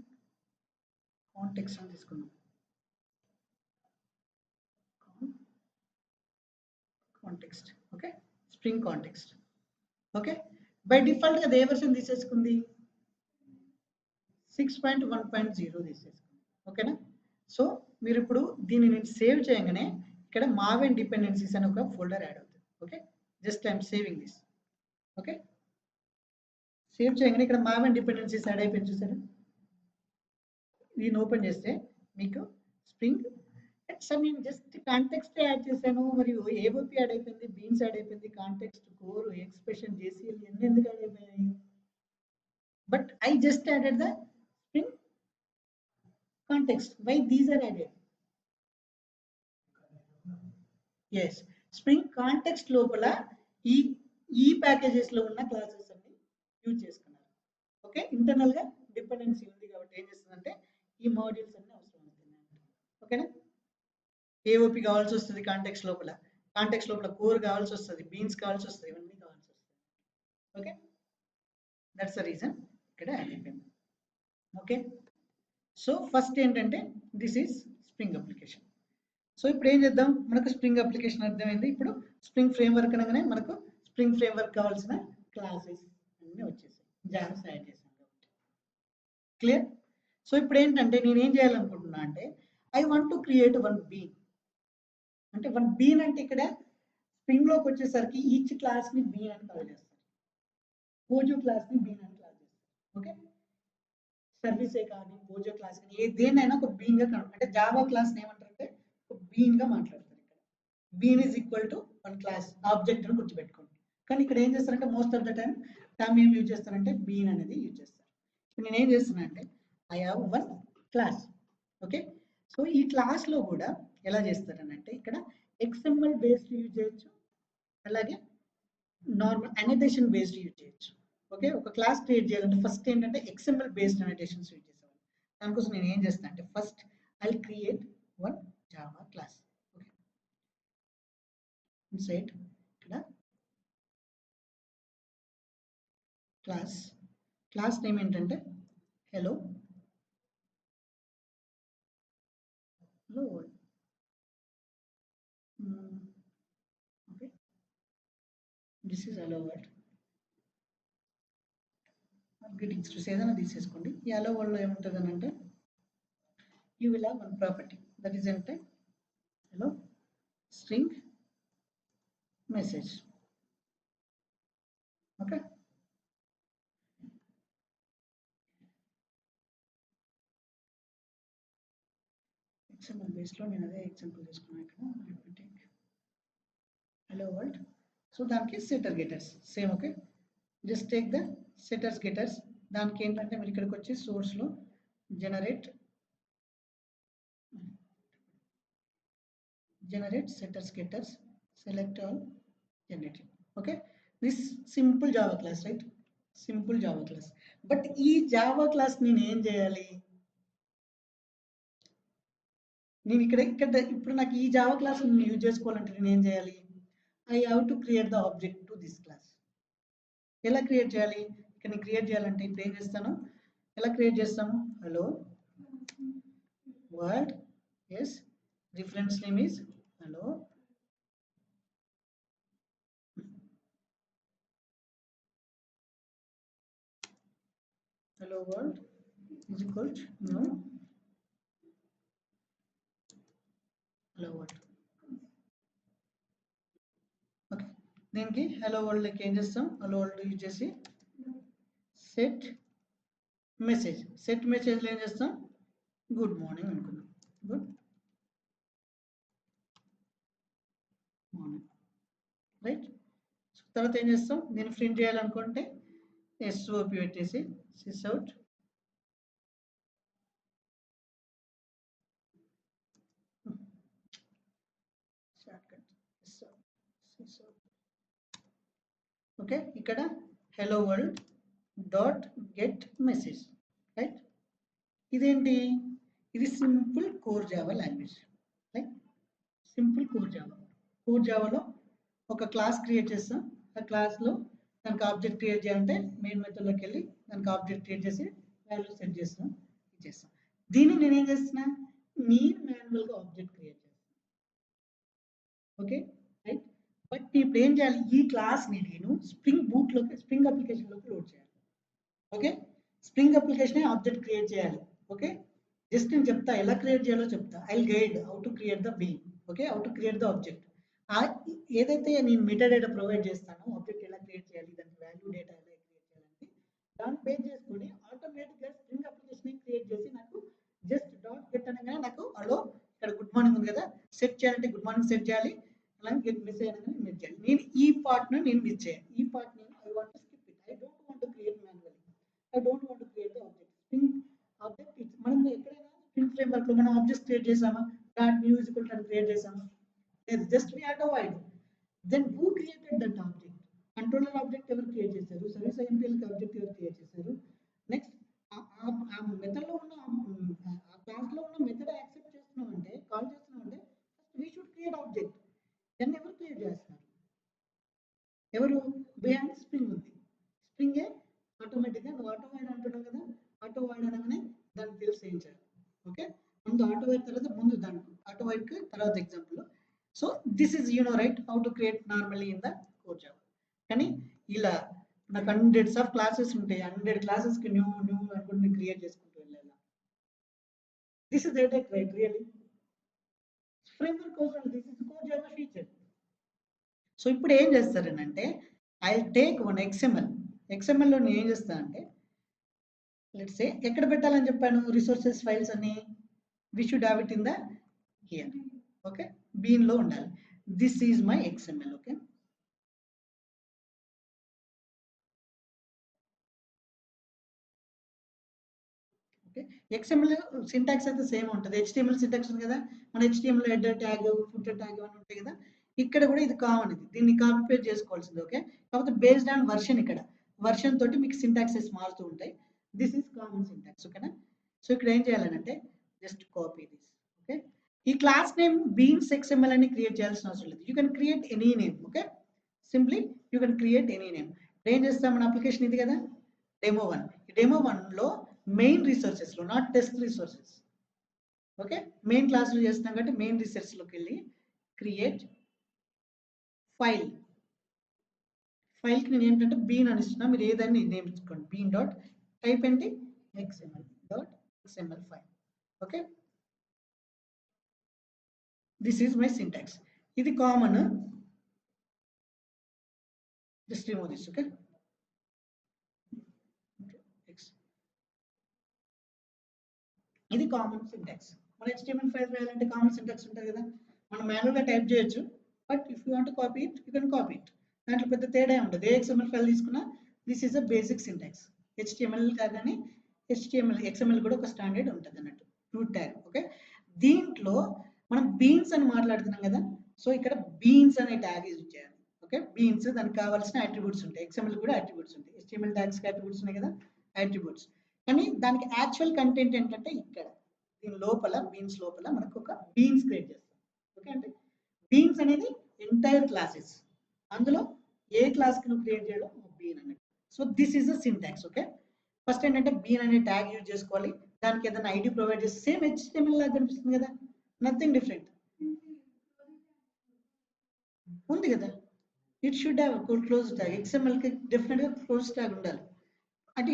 కాంటెక్స్ట్ అని తీసుకున్నాం. Context. Okay, spring context. Okay, by డిఫాల్ట్గా అదే వర్షన్ తీసేసుకుంది, 6.1.0 తీసేసుకుంది. ఓకేనా, సో మీరు ఇప్పుడు దీన్ని సేవ్ చేయగానే ఇక్కడ మావెన్ డిపెండెన్సీస్ అని ఒక ఫోల్డర్ యాడ్ అవుతుంది. Okay, just I'm saving this. Okay, save చేయగానే ఇక్కడ మావెన్ డిపెండెన్సీస్ యాడ్ అయిపోయింది చూసారు. దీన్ని ఓపెన్ చేస్తే మీకు స్ప్రింగ్ సార్ నేను జస్ట్ కాంటెక్స్ట్ యాడ్ చేశాను, మరియు ఏఓపి యాడ్ అయిపోయింది, బీన్స్ యాడ్ అయిపోయింది, కాంటెక్స్ట్, కోర్, ఎక్స్ప్రెషన్, జేసీఎల్ ఇవన్నీ ఎందుకు యాడ్ అయిపోయాయి? But I just added the spring context. Why these are added? Yes, spring context లోపల ఈ ప్యాకేజెస్ లో ఉన్న క్లాసెస్ అన్ని యూజ్ చేసుకున్నారు. ఓకే, ఇంటర్నల్ గా డిపెండెన్సీ ఉంది కాబట్టి ఏం చేస్తుందంటే ఈ మాడ్యూల్స్ అన్ని అవసరం అవుతుంది. ఓకేనా, ఏఓపి కావాల్సి వస్తుంది కాంటెక్స్ట్ లోపల కోర్ కావాల్సి వస్తుంది, బీన్స్ కావాల్సి వస్తుంది, ఇవన్నీ కావాల్సి వస్తుంది. ఓకే, దట్స్ ద రీజన్ ఇక్కడ యాడ్ అయిపోయింది. ఓకే, సో ఫస్ట్ ఏంటంటే this is spring application. So ఇప్పుడు ఏం చేద్దాం, మనకు స్ప్రింగ్ అప్లికేషన్ అర్థమైంది. ఇప్పుడు స్ప్రింగ్ ఫ్రేమ్వర్క్ అనగానే మనకు స్ప్రింగ్ ఫ్రేమ్వర్క్ కావాల్సిన క్లాసెస్ అన్నీ వచ్చేసాయి, జార్స్ యాడ్ చేసాం కాబట్టి. క్లియర్? సో ఇప్పుడు ఏంటంటే నేను ఏం చేయాలనుకుంటున్నా అంటే I want to create one been. అంటే వన్ బీన్ అంటే ఇక్కడ స్ప్రింగ్ లోకి వచ్చేసరికి ఈచ్ క్లాస్ ని బీన్ అని కాల్ చేస్తారు, పోజో క్లాస్ ని బీన్ అని కాల్ చేస్తారు. ఓకే, సర్వీసే కానీ పోజో క్లాస్ కానీ దేన్నైనా ఒక బీన్ గా అంటే జావా క్లాస్ ఏమంటారంటే ఒక బీన్ గా మాట్లాడతారు. ఇక్కడ bean is equal to one class object అని గుర్తుపెట్టుకోండి. కానీ ఇక్కడ ఏం చేస్తారంటే మోస్ట్ ఆఫ్ ద టైం ఏం యూజ్ చేస్తారంటే బీన్ అనేది యూజ్ చేస్తారు. ఇప్పుడు నేను ఏం చేస్తున్నా అంటే I have one class. Okay, so ఈ క్లాస్ లో కూడా ఎలా చేస్తారనంటే ఇక్కడ XML బేస్డ్ యూజ్ చేయొచ్చు, అలాగే నార్మల్ అనోటేషన్ బేస్డ్ యూజ్ చేయొచ్చు. ఓకే, ఒక క్లాస్ క్రియేట్ చేయాలంటే ఫస్ట్ ఏంటంటే XML బేస్డ్ అనోటేషన్స్ యూజ్ చేసేవాళ్ళు. దానికోసం నేను ఏం చేస్తాను అంటే first I create one Java class. Okay, inside ఇక్కడ క్లాస్ నేమ్ ఏంటంటే hello world. This is hello world greetings to ఏదైనా తీసేసుకోండి. ఈ హలో వరల్డ్లో ఏముంటుంది అని అంటే you will have one property that is అంటే hello string message. Okay, example బేస్లో నేను అదే ఎగ్జాంపుల్ తీసుకున్నాను ఇక్కడ. Hello world. సో దానికి setter getters same. Okay, just take the setters getters. దానికి ఏంటంటే మీరు ఇక్కడికి వచ్చి సోర్స్లో generate setters getters, select all, generate. Okay, this simple Java class, right? Simple Java class. But ఈ Java class నేను ఏం చేయాలి? నేను ఇక్కడ ఇప్పుడు నాకు ఈ Java class ని యూజ్ చేసుకోవాలంటే నేను ఏం చేయాలి? I have to create the object to this class. ఎలా క్రియేట్ చేయాలి? ఇక్కడ నేను క్రియేట్ చేయాలంటే ఇప్పుడు ఏం చేస్తాను? ఎలా క్రియేట్ చేస్తాము? Hello world. Yes, reference name is hello. Hello world is equal to new hello world. Okay, దీనికి hello world లకి ఏం చేస్తాం? hello world యూజ్ చేసి set message లో ఏం చేస్తాం? గుడ్ మార్నింగ్ అనుకుందాం. Good morning, right. తర్వాత ఏం చేస్తాం? దీన్ని ప్రింట్ చేయాలనుకుంటే SOP పెట్టేసి sysout ఓకే, ఇక్కడ hello world dot get message, right. ఇదేంటి? ఇది simple core Java language, right. Simple core జావాలో ఒక క్లాస్ క్రియేట్ చేస్తాం. ఆ క్లాస్లో దానికి ఆబ్జెక్ట్ క్రియేట్ చేయాలంటే మెయిన్ మెథడ్లోకి వెళ్ళి దానికి ఆబ్జెక్ట్ క్రియేట్ చేసి వాల్యూ సెట్ చేస్తాం, ఇచ్చేస్తాం. దీన్ని నేను ఏం చేస్తున్నా? నేను మాన్యువల్గా ఆబ్జెక్ట్ క్రియేట్ చేస్తాను. Okay, right. బట్ ఇప్పుడు ఏం చేయాలి? ఈ క్లాస్ని నేను స్ప్రింగ్ అప్లికేషన్లోకి లోడ్ చేయాలి. Okay, spring application object create చేయాలి. ఓకే, జస్ట్ నేను చెప్తా ఎలా క్రియేట్ చేయాలో చెప్తా. I guide how to create the bean. Okay, how to create the object. ఏదైతే నేను మెటా డేటా ప్రొవైడ్ చేస్తానో ఆబ్జెక్ట్ ఎలా క్రియేట్ చేయాలి, దానికి వాల్యూ డేటా ఎలా క్రియేట్ చేయాలంటే దాన్ని బేస్ చేసుకొని ఆటోమేటిక్గా స్ప్రింగ్ అప్లికేషన్ క్రియేట్ చేసి నాకు జస్ట్ డాట్ గెట్ అనగానే నాకు హలో ఇక్కడ గుడ్ మార్నింగ్ ఉంది కదా, సెట్ చేయాలంటే గుడ్ మార్నింగ్ సెట్ చేయాలి, అలాగే గెట్ మెసేజ్ అనగానే మెసేజ్ చేయాలి. నేను ఈ పార్ట్ను నేను మిస్ చేయాలి. ఈ పార్ట్ నేను I want to skip it. I don't want to create manually. I don't want to create the object. Spring object మనం ఎక్కడైనా స్ప్రింగ్ ఫ్రేమ్వర్క్లో మనం ఆబ్జెక్ట్ క్రియేట్ చేసామా? Dot new is equal to create చేసామా? Just we had to avoid. Then who created that object? Controller object ever create చేశారు, service IMPL object ఎవరు create చేశారు? Next ఆ మెథడ్లో ఉన్న ఆ క్లాస్లో ఉన్న మెథడ్ యాక్సెప్ట్ చేస్తున్నామంటే కాల్ చేస్తున్నామంటే first we should create object. దాన్ని ఎవరు క్రియేట్ చేస్తున్నారు? ఎవరు? బిహైండ్ స్ప్రింగ్ ఉంది. స్ప్రింగే ఆటోమేటిక్గా నువ్వు ఆటో వైడ్ అంటున్నావు కదా, ఆటో వైడ్ అనగానే దాన్ని తెలిసి ఏం చేయాలి? ఓకే, ముందు ఆటో వైడ్ తర్వాత ముందు దానికి ఆటో వైడ్కి తర్వాత example. So this is right how to create normally in the core Java. కానీ ఇలా నాకు హండ్రెడ్స్ ఆఫ్ క్లాసెస్ ఉంటాయి, 100 క్లాసెస్కి న్యూ అనుకుంటే క్రియేట్ చేసుకుంటూ వెళ్ళాలి. This is data right really framework అవసరం. This is core Java feature. So ఇప్పుడు ఏం చేస్తారనంటే ఐ టేక్ వన్ XML లో నేను ఏం చేస్తానంటే లెట్స్ సే ఎక్కడ పెట్టాలని చెప్పాను? రిసోర్సెస్ ఫైల్స్ అన్ని we should have it in the here. Okay, bean లో ఉండాలి. This is my XML. Okay, okay, XML syntax అయితే సేమ్ ఉంటుంది. HTML సింటాక్స్ ఉంది కదా, మన HTML header tag, footer tag అవన్నీ ఉంటాయి కదా, ఇక్కడ కూడా ఇది కామన్. ఇది దీన్ని కాపీ పేస్ట్ చేసుకోవాల్సింది. ఓకే, కాకపోతే బేస్డ్ ఆన్ వర్షన్, ఇక్కడ వర్షన్ తోటి మీకు సింటాక్సెస్ మారుతూ ఉంటాయి. This is common syntax. ఓకేనా? సో ఇక్కడ ఏం చేయాలంటే జస్ట్ కాపీ దిస్. ఓకే, ఈ క్లాస్ నేమ్ బీన్స్ XML అని క్రియేట్ చేయాల్సిన అవసరం లేదు. You can create any name. Okay, simply you can create any name. ఏం చేస్తాం? మన అప్లికేషన్ ఇది కదా, డెమో1. ఈ డెమో1లో మెయిన్ రిసోర్సెస్లో, not test resources. Okay, main క్లాస్లో చేస్తున్నాం కాబట్టి మెయిన్ రిసోర్స్లోకి వెళ్ళి క్రియేట్ ఫైల్. ఫైల్కి నేను ఏంటంటే బీన్ అని ఇస్తున్నా, మీరు ఏదైనా నేమ్ ఇచ్చుకోండి. బీన్ డాట్ టైప్ ఏంటి XML file. Okay, this is my syntax. ఇది common, just remove this. Okay, ఇది కామన్ సింటాక్స్. మన HTML ఫైల్ వేయాలంటే కామన్ సింటాక్స్ ఉంటుంది కదా, మనం మాన్యువల్గా టైప్ చేయొచ్చు. But if you want to copy it, you can copy it. దాంట్లో పెద్ద తేడా ఉండదు. ఏ XML ఫైల్ తీసుకున్నా this is a basic syntax. HTML కాదని XML కూడా ఒక స్టాండర్డ్ ఉంటుంది అన్నట్టు, రూట్ ట్యాగ్. ఓకే, దీంట్లో మనం బీన్స్ అని మాట్లాడుతున్నాం కదా, సో ఇక్కడ బీన్స్ అనే ట్యాగ్ యూజ్ చేయాలి. ఓకే, బీన్స్ దానికి కావాల్సిన అట్రిబ్యూట్స్ ఉంటాయి. XML కూడా అట్రిబ్యూట్స్ ఉంటాయి. HTML ట్యాగ్స్కి అట్రిబ్యూట్స్ ఉన్నాయి కదా, అట్రిబ్యూట్స్. కానీ దానికి యాక్చువల్ కంటెంట్ ఏంటంటే ఇక్కడ దీని లోపల బీన్స్ లోపల మనకు ఒక బీన్స్ క్రియేట్ చేస్తాం. ఓకే, అంటే బీన్స్ అనేది ఎంటైర్ క్లాసెస్, అందులో ఏ క్లాస్కి నువ్వు క్రియేట్ చేయడం బీన్ అనేది. So this is a syntax. Okay, first ఏంటంటే బీన్ అనే ట్యాగ్ యూజ్ చేసుకోవాలి. దానికి ఏదైనా ఐడి ప్రొవైడ్ చేస్తే సేమ్ HTML లాగా కనిపిస్తుంది కదా, నథింగ్ డిఫరెంట్ ఉంది కదా. It should have close tag. XMLకి డెఫినెట్గా క్లోజ్ ట్యాగ్ ఉండాలి. అంటే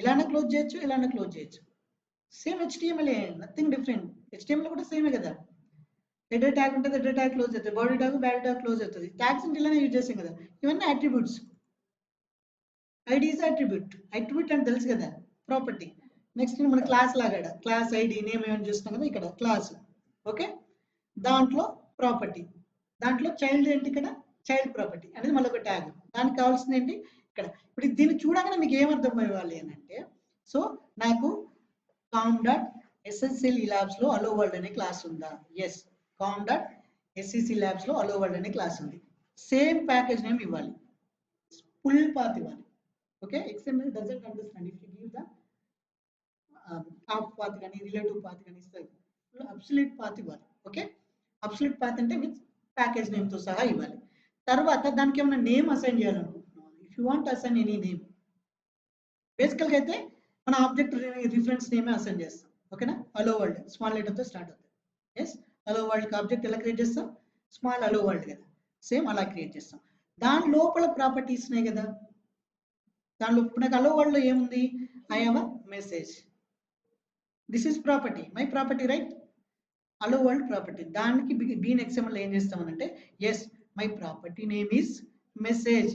ఇలానే క్లోజ్ చేయొచ్చు, ఇలానే క్లోజ్ చేయొచ్చు. Same HTML, nothing different. HTML కూడా సేమే కదా. హెడర్ ట్యాగ్ ఉంటుంది, హెడర్ ట్యాగ్ క్లోజ్ అవుతుంది. బాడీ ట్యాగ్ క్లోజ్ అవుతుంది. ట్యాగ్స్ అంటే ఇలానే యూజ్ చేసాం కదా. ఇవన్నీ అట్రిబ్యూట్స్. ఐడి ఈజ్ అట్రిబ్యూట్ అని తెలుసు కదా, ప్రాపర్టీ. నెక్స్ట్ మన క్లాస్ లాగా క్లాస్ ఐడి నేమ్ ఏమైనా చూస్తాం కదా, ఇక్కడ క్లాస్. ఓకే, దాంట్లో ప్రాపర్టీ, దాంట్లో చైల్డ్ ఏంటి, ఇక్కడ చైల్డ్ ప్రాపర్టీ అనేది మళ్ళీ ఒక ట్యాగ్. దానికి కావాల్సింది ఏంటి ఇక్కడ. ఇప్పుడు దీన్ని చూడగానే మీకు ఏమర్థం అవ్వాలి అని అంటే, సో నాకు com.ssc labs లో allow world అనే క్లాస్ ఉందా? ఎస్, com.scc labs లో allow world అనే క్లాస్ ఉంది. సేమ్ ప్యాకేజ్ నేమ్ ఇవ్వాలి, ఫుల్ పాత్ ఇవ్వాలి. Okay, XML doesn't understand if you give the half path కానీ రిలేటివ్ పాత్ కానీ ఇస్తుంది. అబ్సల్యూట్ పాత్ ఇవ్వాలి. ఓకే, అబ్సల్యూట్ పాత్ అంటే విత్ ప్యాకేజ్ నేమ్ తో సహా ఇవ్వాలి. తర్వాత దానికి ఏమైనా నేమ్ అసైన్ చేయాలనుకుంటున్నాం. If you want assign any name, బేసికల్గా అయితే మన ఆబ్జెక్ట్ రిఫరెన్స్ నేమే అసైన్ చేస్తాం. ఓకేనా, అలో వరల్డ్ స్మాల్ లెటర్తో స్టార్ట్ అవుతుంది. ఎస్, అలో వరల్డ్కి ఆబ్జెక్ట్ ఎలా క్రియేట్ చేస్తాం, స్మాల్ అలో వరల్డ్ కదా, సేమ్ అలా క్రియేట్ చేస్తాం. దాని లోపల ప్రాపర్టీస్ ఉన్నాయి కదా, దానిలో ఇప్పుడు నాకు అలో వరల్డ్లో ఏముంది, I have a message, this is property, my property right, hello world property. దానికి బీన్ XML ఏం చేస్తామనంటే, as my property name is message,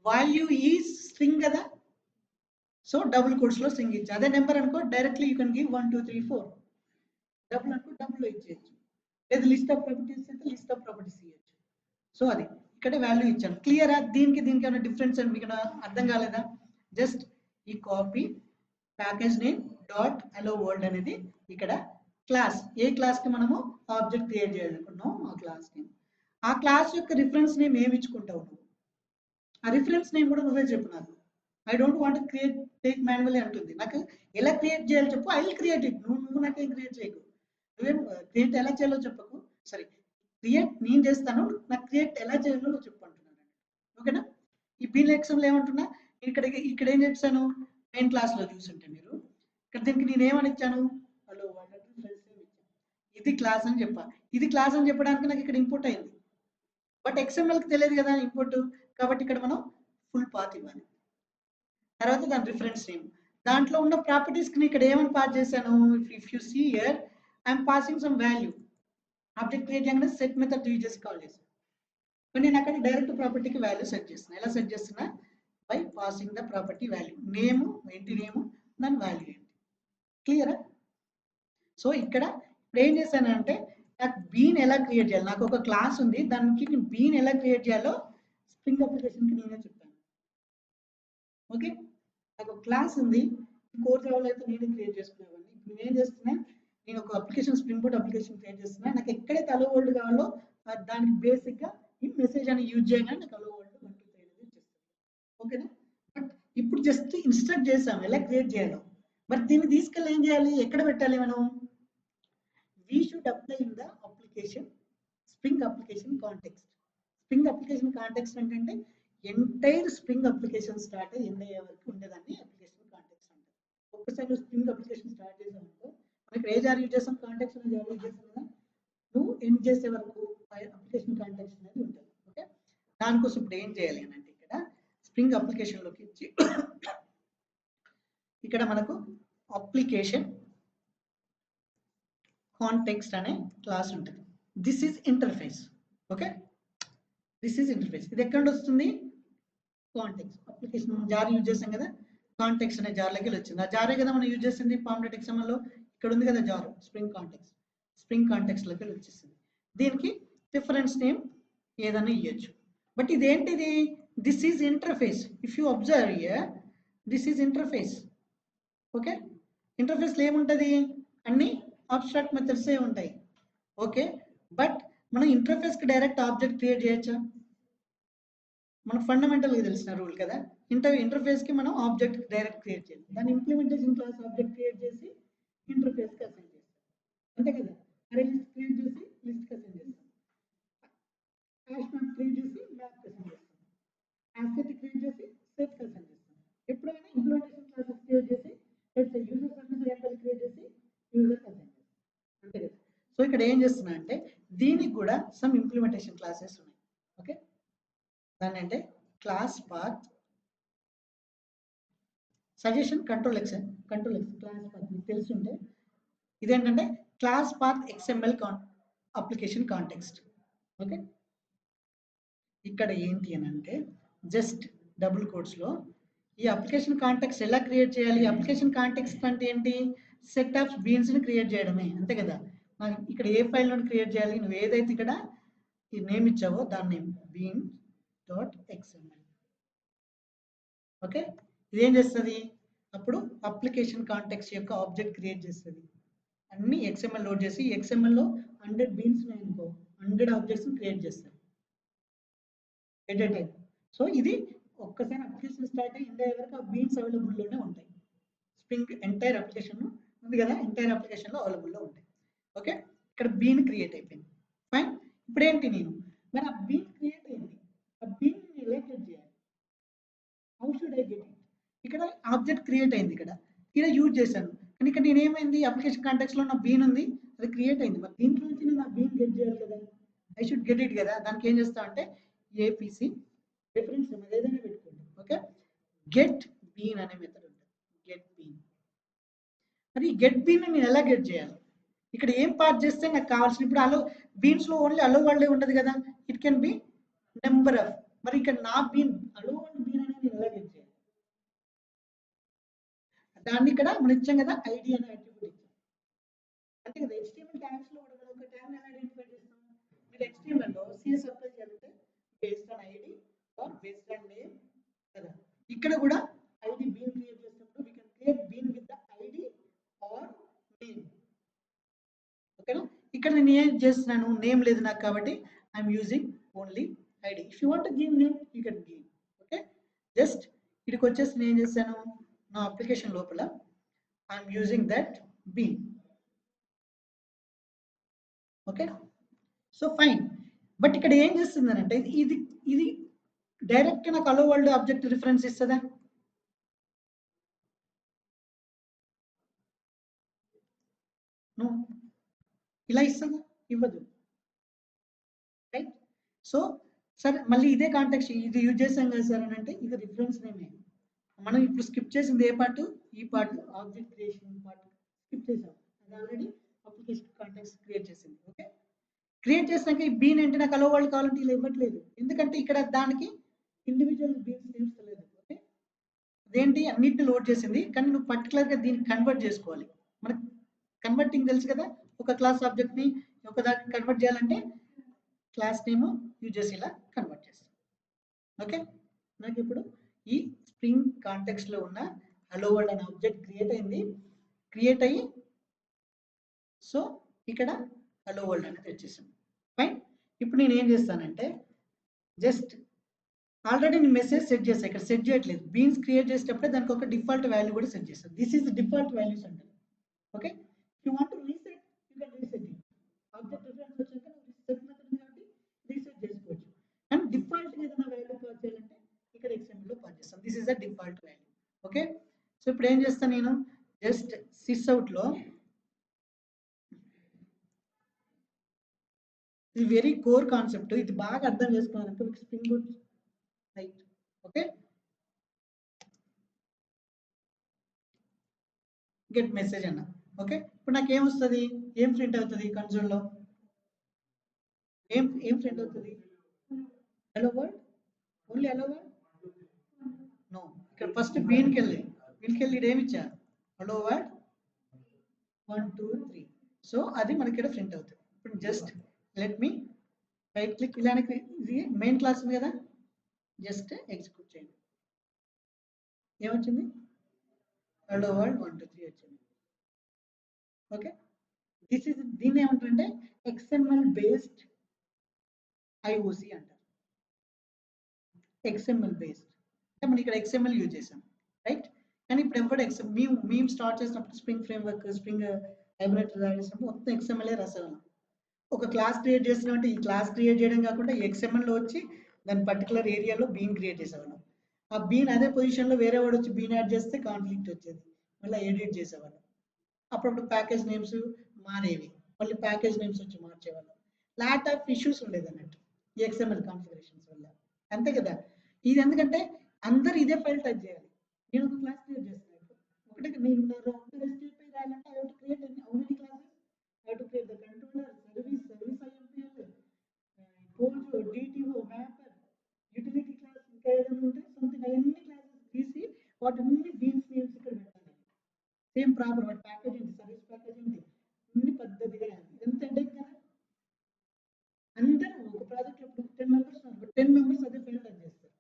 value is string కదా, సో డబుల్ కోట్స్ లో స్ట్రింగ్ ఇచ్చి, అదే నెంబర్ అనుకో directly you can give 1 2 3 4, double అనుకో double లో ఇచ్చేయచ్చు, లేదా లిస్ట్ ఆఫ్ ప్రాపర్టీస్ అయితే లిస్ట్ ఆఫ్ ప్రాపర్టీస్ ఇవ్వచ్చు. సో అది ఇక్కడ వాల్యూ ఇచ్చాను. క్లియరా? దీనికి ఏమైనా డిఫరెన్స్ అని మీకు అర్థం కాలేదా? జస్ట్ ఈ కాపీ ప్యాకేజ్ నేమ్ డాట్ అలో వరల్డ్ అనేది ఇక్కడ క్లాస్, ఏ క్లాస్ కి మనము ఆబ్జెక్ట్ క్రియేట్ చేయాలనుకున్నాం ఆ క్లాస్ నేమ్. ఆ క్లాస్ యొక్క రిఫరెన్స్ నేమ్ ఏమి ఇచ్చుకుంటావు నువ్వు, ఆ రిఫరెన్స్ నేమ్ కూడా నువ్వే చెప్పు. నాకు I don't want create take manually అంటుంది. నాకు ఎలా క్రియేట్ చేయాలో చెప్పు, ఐ విల్ క్రియేట్ ఇట్. నువ్వు నాకేం క్రియేట్ చేయకు, నువ్వేం క్రియేట్ ఎలా చేయాలో చెప్పకు. సరే, క్రియేట్ నేను చేస్తాను, నాకు క్రియేట్ ఎలా చేయాలో నువ్వు చెప్పు అంటున్నాను. ఓకేనా, ఈ బీన్ XML ఏమంటున్నా, ఇక్కడ ఏం చేస్తాను, మెయిన్ క్లాస్ లో చూసుంటే మీరు ఇక్కడ దీనికి నేను ఏమని ఇచ్చాను, హలో ఇది క్లాస్ అని చెప్పా. ఇది క్లాస్ అని చెప్పడానికి నాకు ఇక్కడ ఇంపోర్ట్ అయింది, బట్ XML కి తెలియదు కదా ఇంపోర్ట్, కాబట్టి ఇక్కడ మనం ఫుల్ పాత్ ఇవ్వాలి. తర్వాత దాని రిఫరెన్స్ నేమ్, దాంట్లో ఉన్న ప్రాపర్టీస్ కి ఇక్కడ ఏమని పాస్ చేశాను, if you see here I'm passing some value. Object create చేయగానే సెట్ మెథడ్ యూజ్ చేసి కాల్ చేశాను, కానీ నేను అక్కడ డైరెక్ట్ ప్రాపర్టీకి వాల్యూ సెట్ చేస్తున్నా. ఎలా సెట్ చేస్తున్నా, by passing the property value, name ఏంటి, నేమ్ దాని వాల్యూ ఏంటి. క్లియరా? సో ఇక్కడ ఇప్పుడు ఏం చేశానంటే, నాకు బీన్ ఎలా క్రియేట్ చేయాలి, నాకు ఒక క్లాస్ ఉంది, దానికి నేను బీన్ ఎలా క్రియేట్ చేయాలో స్ప్రింగ్ అప్లికేషన్కి నేనే చెప్పాను. ఓకే, నాకు ఒక క్లాస్ ఉంది, కోర్ జావాలో అయితే నేనే క్రియేట్ చేసుకునేవాడిని. ఇప్పుడు నేను ఏం చేస్తున్నా, నేను ఒక application spring boot application create చేస్తున్నా. నాకు ఎక్కడైతే అలో వరల్డ్ కావాలో దానికి బేసిక్గా ఈ మెసేజ్ అని యూజ్ చేయగానే నాకు అలో వరల్డ్ 1 2 3 అనేది వచ్చేస్తుంది. ఓకేనా, బట్ ఇప్పుడు జస్ట్ ఇన్స్ట్రక్ట్ చేసాం ఎలా క్రియేట్ చేయాలో. మరి దీన్ని తీసుకెళ్ళి ఏం చేయాలి, ఎక్కడ పెట్టాలి మనం, we should apply in the application spring application context. Spring application context ఏంటంటే entire spring application start end అయ్యే వరకు ఉండేదాన్ని అప్లికేషన్ కాంటెక్స్ట్ అంటారు. ఒక్కసారి నువ్వు స్ప్రింగ్ అప్లికేషన్ స్టార్ట్ చేసామనుకో, మనకి ఏ జార్ యూజ్ చేస్తాం, కాంటెక్స్ట్ అనేది జార్ యూజ్ చేస్తాం కదా, నువ్వు ఎండ్ చేసే వరకు అప్లికేషన్ కాంటెక్స్ట్ అనేది ఉంటుంది. ఓకే, దానికోసం ఇప్పుడు ఏం చేయాలి అని అంటే, ఇక్కడ స్ప్రింగ్ అప్లికేషన్లోకి ఇచ్చి ఇక్కడ మనకు అప్లికేషన్ కాంటెక్స్ట్ అనే క్లాస్ ఉంటుంది. This is interface. Okay, this is interface. ఇది ఎక్కడ వస్తుంది? కాంటెక్స్ట్. అప్లికేషన్ జార్ యూజ్ చేసాం కదా, కాంటెక్స్ట్ అనే జార్లోకి వచ్చింది. ఆ జారే కదా మనం యూజ్ చేసింది ఫార్మ్లెట్ ఎక్స్ఎంఎల్ లో. ఇక్కడ ఉంది కదా jar, spring context. Spring context లోకి వచ్చేసింది. దీనికి రిఫరెన్స్ నేమ్ ఏదైనా ఇవ్వచ్చు. బట్ ఇదేంటిది? This is interface. If you observe here, this is interface. Okay, ఇంటర్ఫేస్లో ఏముంటుంది? అన్ని అబ్స్ట్రాక్ట్ మెథడ్సే ఉంటాయి. ఓకే, బట్ మనం ఇంటర్ఫేస్కి డైరెక్ట్ ఆబ్జెక్ట్ క్రియేట్ చేయొచ్చా? మనకు ఫండమెంటల్గా తెలిసిన రూల్ కదా, ఇంటర్ఫేస్కి మనం ఆబ్జెక్ట్ డైరెక్ట్ క్రియేట్ చేయాలి. దాని ఇంప్లిమెంటేషన్ క్లాస్ ఆబ్జెక్ట్ క్రియేట్ చేసి ఇంటర్ఫేస్కి అసైన్ చేస్తాం, అంతే కదా. అరే లిస్ట్ క్రియేట్ చేసి లిస్ట్కి అసైన్ చేస్తాం, హ్యాష్ మ్యాప్ క్రియేట్ చేసి మ్యాప్కి అసైన్ చేస్తాం, యాసెట్ క్రియేట్ చేసి సెట్కి అసైన్ చేస్తాం. ఎప్పుడైనా ఇంప్లిమెంటేషన్ క్లాసెస్ క్రియేట్ చేసి యూజర్ సర్వీస్ వేరియబుల్ క్రియేట్ చేసి యూజర్కి అసైన్ చేస్తాం, అంతే కదా. సో ఇక్కడ ఏం చేస్తున్నా అంటే దీనికి కూడా సమ్ ఇంప్లిమెంటేషన్ క్లాసెస్ ఉన్నాయి. ఓకే, దాన్ని అంటే class path suggestion control X class path మీకు తెలుసుంటే ఇదేంటంటే class path XML application context. Okay, ఇక్కడ ఏంటి అని అంటే జస్ట్ డబుల్ కోట్స్లో ఈ అప్లికేషన్ కాంటెక్స్ట్ ఎలా క్రియేట్ చేయాలి? అప్లికేషన్ కాంటెక్స్ట్ అంటే ఏంటి? సెట్ ఆఫ్ బీన్స్ని క్రియేట్ చేయడమే, అంతే కదా. ఇక్కడ ఏ ఫైల్ నుండి క్రియేట్ చేయాలి? నువ్వు ఏదైతే ఇక్కడ ఈ నేమ్ ఇచ్చావో దాని నేమ్ beans.xml. ఓకే, ఇదేం చేస్తుంది? అప్పుడు అప్లికేషన్ కాంటెక్స్ట్ యొక్క ఆబ్జెక్ట్ క్రియేట్ చేస్తుంది. అన్ని XML లోడ్ చేసి XML లో 100 బీన్స్ అనుకో 100 ఆబ్జెక్ట్స్ క్రియేట్ చేస్తారు ఎట్ ఏ టైం. సో ఇది ఒక్కసారి అప్లికేషన్ స్టార్ట్ అయ్యి ఇండియా వరకు ఆ బీన్స్ అవైలబుల్లోనే ఉంటాయి. స్ప్రింగ్ ఎంటైర్ అప్లికేషన్ ఉంది కదా, ఎంటైర్ అప్లికేషన్లో అవైలబుల్లో ఉంటాయి. ఓకే, ఇక్కడ బీన్ క్రియేట్ అయిపోయింది. ఫైన్. ఇప్పుడు ఏంటి నేను మరి ఆ బీన్ క్రియేట్ అయింది, ఆ బీన్ ఎలా క్రియేట్ చేయాలి? How should I get it? ఇక్కడ ఆబ్జెక్ట్ క్రియేట్ అయింది, ఇక్కడ యూజ్ చేశాను, కానీ ఇక్కడ నేను ఏమైంది? అప్లికేషన్ కాంటెక్స్ట్ లో నా బీన్ ఉంది, అది క్రియేట్ అయింది. మరి దీంట్లో నుంచి నేను ఆ బీన్ గెట్ చేయాలి కదా, ఐ షుడ్ గెట్ ఇట్ కదా. దానికి ఏం చేస్తా అంటే ఏపీసీ రిఫరెన్స్ ఏదైనా పెట్టుకోండి. ఓకే, గెట్ బీన్ అనే మెథడ్ ఉంటుంది, గెట్ బీన్. మరి గెట్ బీన్ నేను ఎలా గెట్ చేయాలి? ఇక్కడ ఏం పాస్ చేస్తే నాకు కావాల్సిన, ఇప్పుడు అలో బీన్స్ లో ఓన్లీ అలో వరల్డే ఉండదు కదా, it can be number of. మరి ఇక్కడ నా బీన్ అలో వరల్డ్ బీన్ అనేది నేను ఎలా గెట్ చేయాలి? దాన్ని ఇక్కడ మనం ఇచ్చాం కదా ఐడి అనే అట్రిబ్యూట్ ఇచ్చాం, అంతే కదా. HTML ట్యాగ్స్ లో కూడా ఒక ట్యాగ్ ఎలా ఐడెంటిఫై చేస్తాం? మీరు HTML లో CS అప్లై చేయాలంటే based on ID are based on name కదా. ఇక్కడ కూడా ఐడి బీన్ క్రియేట్ చేసినప్పుడు we can create bean with the ID or name. ఓకేనా, ఇక్కడ నేను ఏం చేస్తున్నాను? నేమ్ లేదు నాకు కాబట్టి I'm using only ID. If you want give name you can give. Okay, just ఇక్కడికి వచ్చేసి నేను ఏం చేశాను? నా అప్లికేషన్ లోపల I'm using that bean. Okay, so fine. But ఇక్కడ ఏం చేస్తుందనంటే ఇది డైరెక్ట్ నాకు అలో వరల్డ్ ఆబ్జెక్ట్ రిఫరెన్స్ ఇస్తుందా? ఇలా ఇస్తుందా? ఇవ్వదు, రైట్. సో సరే, మళ్ళీ ఇదే కాంటెక్స్ట్ ఇది యూజ్ చేసాం కదా సార్ అని అంటే ఇది రిఫరెన్స్ నేమే. మనం ఇప్పుడు స్కిప్ చేసింది ఏ పార్ట్? ఈ part, object creation part skip చేసాం. అది ఆల్రెడీ అప్లికేషన్ కాంటెక్స్ట్ క్రియేట్ చేసింది. ఓకే, క్రియేట్ చేసినాక ఈ బీన్ అంటే నాకు అలో వరల్డ్ కావాలంటే ఇలా ఇవ్వట్లేదు, ఎందుకంటే ఇక్కడ దానికి ఇండివిజువల్ బీన్స్ నేమ్స్ లేదు. ఓకే, అదేంటి అన్నిటిని లోడ్ చేసింది, కానీ నువ్వు పర్టికులర్గా దీన్ని కన్వర్ట్ చేసుకోవాలి. మనకు కన్వర్టింగ్ తెలుసు కదా, ఒక క్లాస్ ఆబ్జెక్ట్ని ఒక దానికి కన్వర్ట్ చేయాలంటే క్లాస్ నేమ్ యూజ్ చేసి ఇలా కన్వర్ట్ చేస్తాం. ఓకే, నాకు ఇప్పుడు ఈ స్ప్రింగ్ కాంటెక్స్ట్ లో ఉన్న హలో వరల్డ్ అనే ఆబ్జెక్ట్ క్రియేట్ అయింది. క్రియేట్ అయ్యి సో ఇక్కడ హలో వరల్డ్ అనేది వచ్చేసింది. ఫైన్. ఇప్పుడు నేను ఏం చేస్తానంటే జస్ట్ ఆల్రెడీ నేను మెసేజ్ సెట్ చేస్తాను, ఇక్కడ సెట్ చేయట్లేదు. బీన్స్ క్రియేట్ చేసేటప్పుడే దానికి ఒక డిఫాల్ట్ వాల్యూ కూడా సెట్ చేస్తాను. దిస్ ఈస్ డిఫాల్ట్ వాల్యూస్ అంటారు. Okay, you want to reset you can reset it. Object reference వచ్చాక రీసెట్ మెథడ్ కాబట్టి రీసెట్ చేసుకోవచ్చు. అండ్ డిఫాల్ట్ ఏదైనా వాల్యూ పాస్ చేయాలంటే ఇక్కడ XML లో పాస్ చేస్తాం. This is the default value. Okay, so ఇప్పుడు ఏం చేస్తాను నేను? జస్ట్ సిస్ అవుట్ లో ఇది వెరీ కోర్ కాన్సెప్ట్, ఇది బాగా అర్థం చేసుకోవాలంటే spring boot right. Okay, get message అన్న. ఓకే, ఇప్పుడు నాకు ఏమొస్తుంది, ఏం ప్రింట్ అవుతుంది కన్సోల్లో, ఏం ప్రింట్ అవుతుంది, hello world, only hello world. No, ఇక్కడ ఫస్ట్ బీన్కి వెళ్ళి ఏమి ఇచ్చా, హలో వరల్డ్ 1 2 3. సో అది మనకి ఇక్కడ ప్రింట్ అవుతుంది. ఇప్పుడు just let me right click, ఇలానే ఇది మెయిన్ క్లాస్ ఉంది కదా, జస్ట్ ఎగ్జిక్యూట్ చేయండి. ఏమొచ్చింది, హలో వరల్డ్ 1 2 3 వచ్చింది. ఓకే, దీన్ని ఏమంటారంటే XML బేస్డ్ IOC అంటారు. XML బేస్డ్ అంటే మనం ఇక్కడ XML యూజ్ చేసాం, రైట్. కానీ ఇప్పుడు ఎవరు మేము స్టార్ట్ చేసినప్పుడు స్ప్రింగ్ ఫ్రేమ్వర్క్, స్ప్రింగ్ హైబ్రిడ్ రాసినప్పుడు మొత్తం XML రాసేవాళ్ళం. ఒక క్లాస్ క్రియేట్ చేసినామంటే ఈ క్లాస్ క్రియేట్ చేయడం కాకుండా ఈ XML లో వచ్చి దాని పర్టికులర్ ఏరియాలో బీన్ క్రియేట్ చేసేవాళ్ళం. ఆ బీన్ అదే పొజిషన్ లో వేరే వాడు వచ్చి బీన్ యాడ్ చేస్తే కాన్ఫ్లిక్ట్ వచ్చేది, మళ్ళీ ఎడిట్ చేసేవాళ్ళం. అప్పుడప్పుడు ప్యాకేజ్ నేమ్స్ మారేవి, మళ్ళీ ప్యాకేజ్ నేమ్స్ వచ్చి మార్చేవాళ్ళం. లాట్ ఆఫ్ ఇష్యూస్ ఉండేది అన్నట్టు ఈ XML కాన్ఫిగరేషన్స్ వల్ల, అంతే కదా. ఇది ఎందుకంటే అందరు ఇదే ఫైల్ టైప్ చేయాలి. నేను ఒక క్లాస్ క్రియేట్ చేస్తున్నాను, ఒకటి నేను HTML రాయాలంటే I have to create how many classes, I have to create the controller, service IMPL, pose, DTO, mapper, utility class, ఇంకా ఏదైనా ఉంటే సంథింగ్ అవన్నీ క్లాసెస్ తీసి వాటిని బీన్స్ నేమ్స్ ఇక్కడ పెట్టాలి. సేమ్ ప్రాబ్లం, వాటి ప్యాకేజ్ ఏంటి, సర్వీస్ ప్యాకేజ్ ఏంటి, అన్ని పద్ధతిగా ఎంత హెడేక్ కదా. అందరూ ఒక ప్రాజెక్ట్ లో 10 మెంబర్స్ ఉన్నారు, 10 మెంబర్స్ అదే ఫైల్ టైప్ చేస్తారు,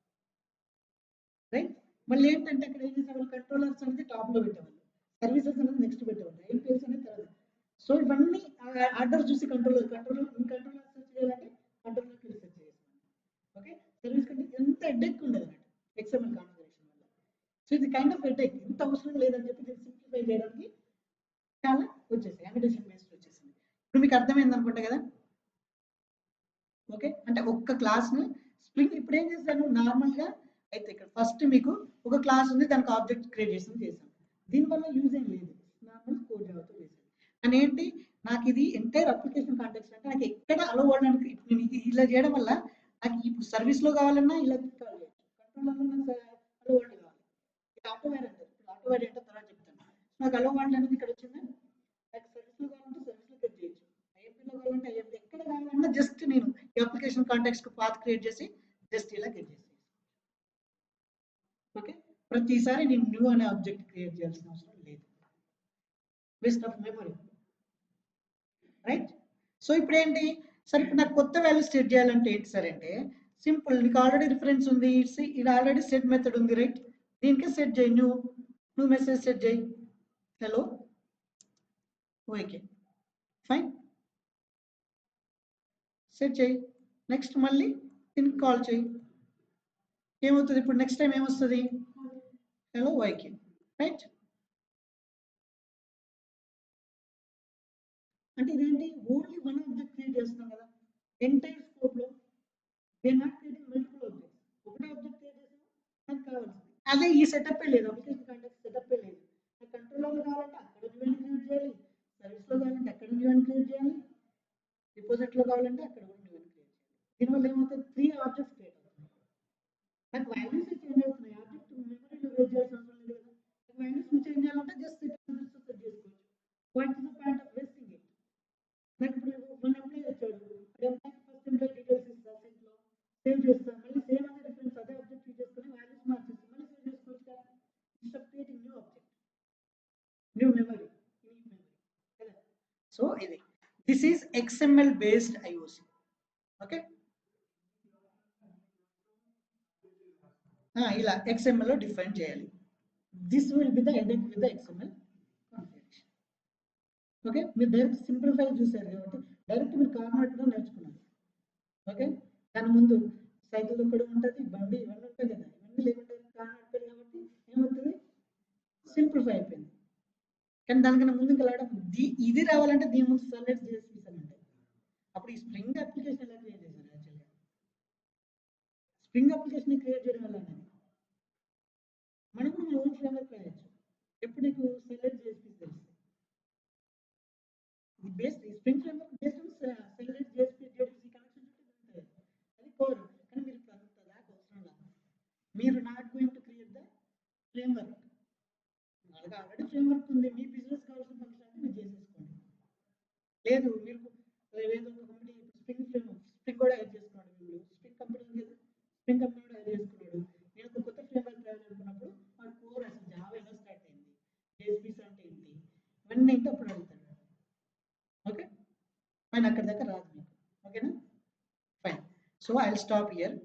రైట్. మళ్ళీ ఏంటంటే అక్కడ ఏం చేసేవాళ్ళు, కంట్రోలర్స్ అనేది టాప్ లో పెట్టేవాళ్ళు, సర్వీసెస్ అనేది నెక్స్ట్ పెట్టేవాళ్ళు, IMPLs అనేది తర్వాత. సో ఇవన్నీ ఆర్డర్ చూసి కంట్రోలర్ సెర్చ్ చేయాలంటే కంట్రోలర్ సెర్చ్ చేయాలి. ఓకే, సర్వీస్ కంటే ఎంత హెడేక్ ఉండదు అన్నట్టు XML కాన్ఫిగరేషన్ వల్ల. సో ఇది కైండ్ ఆఫ్ హెడేక్, ఇంత అవసరం లేదని చెప్పి దీన్ని సింప్లిఫై చేయడానికి చాలా వచ్చేసాయి, యానిమేషన్ బేస్డ్ వచ్చేసింది. ఇప్పుడు మీకు అర్థమైంది అనుకుంటా కదా. ఓకే, అంటే ఒక్క క్లాస్ ని స్ప్రింగ్ ఇప్పుడు ఏం చేశాను నార్మల్ గా అయితే, ఇక్కడ ఫస్ట్ మీకు ఒక క్లాస్ ఉంది, దానికి ఆబ్జెక్ట్ క్రియేట్ చేసాను. దీనివల్ల యూజ్ ఏం లేదు, నార్మల్ కోడ్ జావాతో చేశాను. కానీ ఏంటి, నాకు ఇది ఎంటైర్ అప్లికేషన్ కాంటెక్స్ట్ అంటే నాకు ఎక్కడ అలో అవ్వడానికి, నేను ఇలా చేయడం వల్ల నాకు ఇప్పుడు సర్వీస్ లో కావాలన్నా ఇలా కావాలి, కంట్రోలర్లో నాకు అలో కావాలి. ఇది ఆటో వైర్ అంటారు, ఆటో వైర్ ఏంటో తర్వాత చెప్తాను. నాకు అలో అనేది ఇక్కడ వచ్చిందా, నాకు సర్వీస్ లో కావాలంటే సర్వీస్ లో కట్ చేయొచ్చు, ఐఎంపీలో కావాలంటే ఐఎంపీ, ఎక్కడ కావాలన్నా జస్ట్ నేను ఈ అప్లికేషన్ కాంటెక్స్ట్ కు పాత్ క్రియేట్ చేసి జస్ట్ ఇలా కట్ చేసి. ఓకే, ప్రతిసారి నేను న్యూ అనే ఆబ్జెక్ట్ క్రియేట్ చేయాల్సిన అవసరం లేదు, waste of memory, right. So ఇప్పుడు ఏంటి, సరే ఇప్పుడు నాకు కొత్త వాల్యూ సెట్ చేయాలంటే ఏంటి సార్ అంటే, సింపుల్, నీకు ఆల్రెడీ రిఫరెన్స్ ఉంది, ఇది ఆల్రెడీ సెట్ మెథడ్ ఉంది, రైట్. దీనికి సెట్ చేయి, న్యూ మెసేజ్ సెట్ చేయి, హలో ఓకే ఫైన్, సెట్ చేయి. నెక్స్ట్ మళ్ళీ దీనికి కాల్ చేయి, ఏమవుతుంది ఇప్పుడు నెక్స్ట్ టైం ఏమొస్తుంది, హలో వైకే, రైట్. అంటే ఇదేంటి, ఓన్లీ వన్ ఆబ్జెక్ట్ క్రియేట్ చేస్తున్నాం కదా ఎంటైర్ స్కోప్ లో, we're not creating multiple objects, ఒకటే ఆబ్జెక్ట్ క్రియేట్ చేసాము, నాకు కావాల్సింది అదే. ఈ సెటప్ లేదు, అప్లికేషన్ కాంటెక్స్ట్ సెటప్ లేదు. నాకు కంట్రోలర్లో కావాలంటే అక్కడ న్యూ క్రియేట్ చేయాలి, సర్వీస్ లో కావాలంటే అక్కడ న్యూ క్రియేట్ చేయాలి, డిపాజిట్ లో కావాలంటే అక్కడ కూడా న్యూ క్రియేట్ చేయాలి. దీనివల్ల ఏమవుతుంది, 3 ఆబ్జెక్ట్స్ క్రియేట్ అవుతున్నాయి. నాకు వాల్యూస్ చేంజ్ అవుతున్నాయి, ఆబ్జెక్ట్ మెమరీలో వేట్ చేయాల్సిన అవసరం లేదు కదా. నాకు వాల్యూస్ చేంజ్ చేయాలంటే జస్ట్ సెట్ చేసుకోవచ్చు. What is the point of wasting it. నాకు ఇప్పుడు మన ఎంప్లాయీ వచ్చాడు, ఎంప్లాయీ ఫస్ట్ ఎంప్లాయీ డీటెయిల్స్ ఇస్తా, సెట్లో సేవ్ చేస్తాను, మళ్ళీ సేమ్ అదే రిఫరెన్స్ అదే ఆబ్జెక్ట్ యూజ్ చేసుకుని వాల్యూస్ మార్చేసి మళ్ళీ సేవ్ చేసుకోవచ్చు కదా, instead of creating new object, new memory, కదా. సో ఇది this is XML based IOC. Okay, ఇలా XML లో డిఫైన్ చేయాలి. This will be the headache with the XML configuration. Okay, మీరు డైరెక్ట్ సింప్లిఫై చూసారు కాబట్టి డైరెక్ట్ మీరు కార్నెట్లో నేర్చుకున్నారు. ఓకే, దాని ముందు సైకిల్ కూడా ఉంటుంది, బండి ఇవన్నీ ఉంటాయి కదా, ఇవన్నీ లేకుండా కార్నెట్ కాబట్టి ఏమవుతుంది, సింప్లిఫై అయిపోయింది. కానీ దానికన్నా ముందు ఇంకా ఇది రావాలంటే దీని ముందు సర్లెట్ చేసేసానంటే అప్పుడు ఈ స్ప్రింగ్ అప్లికేషన్ ఎలా క్రియేట్ చేశారు, యాక్చువల్గా స్ప్రింగ్ అప్లికేషన్ క్రియేట్ చేయడం వల్ల మనం కూడా మన ఓన్ ఫ్రేమ్వర్క్ రాయొచ్చు. ఎప్పుడు నీకు సెలెక్ట్ చేసి తెలుస్తుంది, ఇది based spring framework based select చేసి కనెక్షన్ అది కోర్. కానీ మీరు ఇప్పుడు అంత దాకా అవసరం లేదు, మీరు not going to create the framework, వాళ్ళకి ఆల్రెడీ ఫ్రేమ్వర్క్ ఉంది, మీ బిజినెస్ కావాల్సిన ఫంక్షన్ అంటే మీరు చేసేసుకోండి. లేదు మీరు ఏదో ఒక కంపెనీ స్ప్రింగ్ కూడా యాడ్ చేసుకోండి. మీరు స్ప్రింగ్ కంపెనీ ఉంది కదా, స్ప్రింగ్ కంపెనీ కూడా యాడ్ చేసుకున్నాడు. నేను ఒక కొత్త ఫ్రేమ్వర్క్ రాయాలనుకున్నప్పుడు వాడు కోర్ అసలు జావా ఎలా స్టార్ట్ అయింది, జేఎస్పీస్ అంటే ఏంటి, ఇవన్నీ ఏంటో అప్పుడు అడుగుతాడు. ఓకే ఫైన్, అక్కడ దాకా రాదు మీకు. ఓకేనా fine. So I will stop here.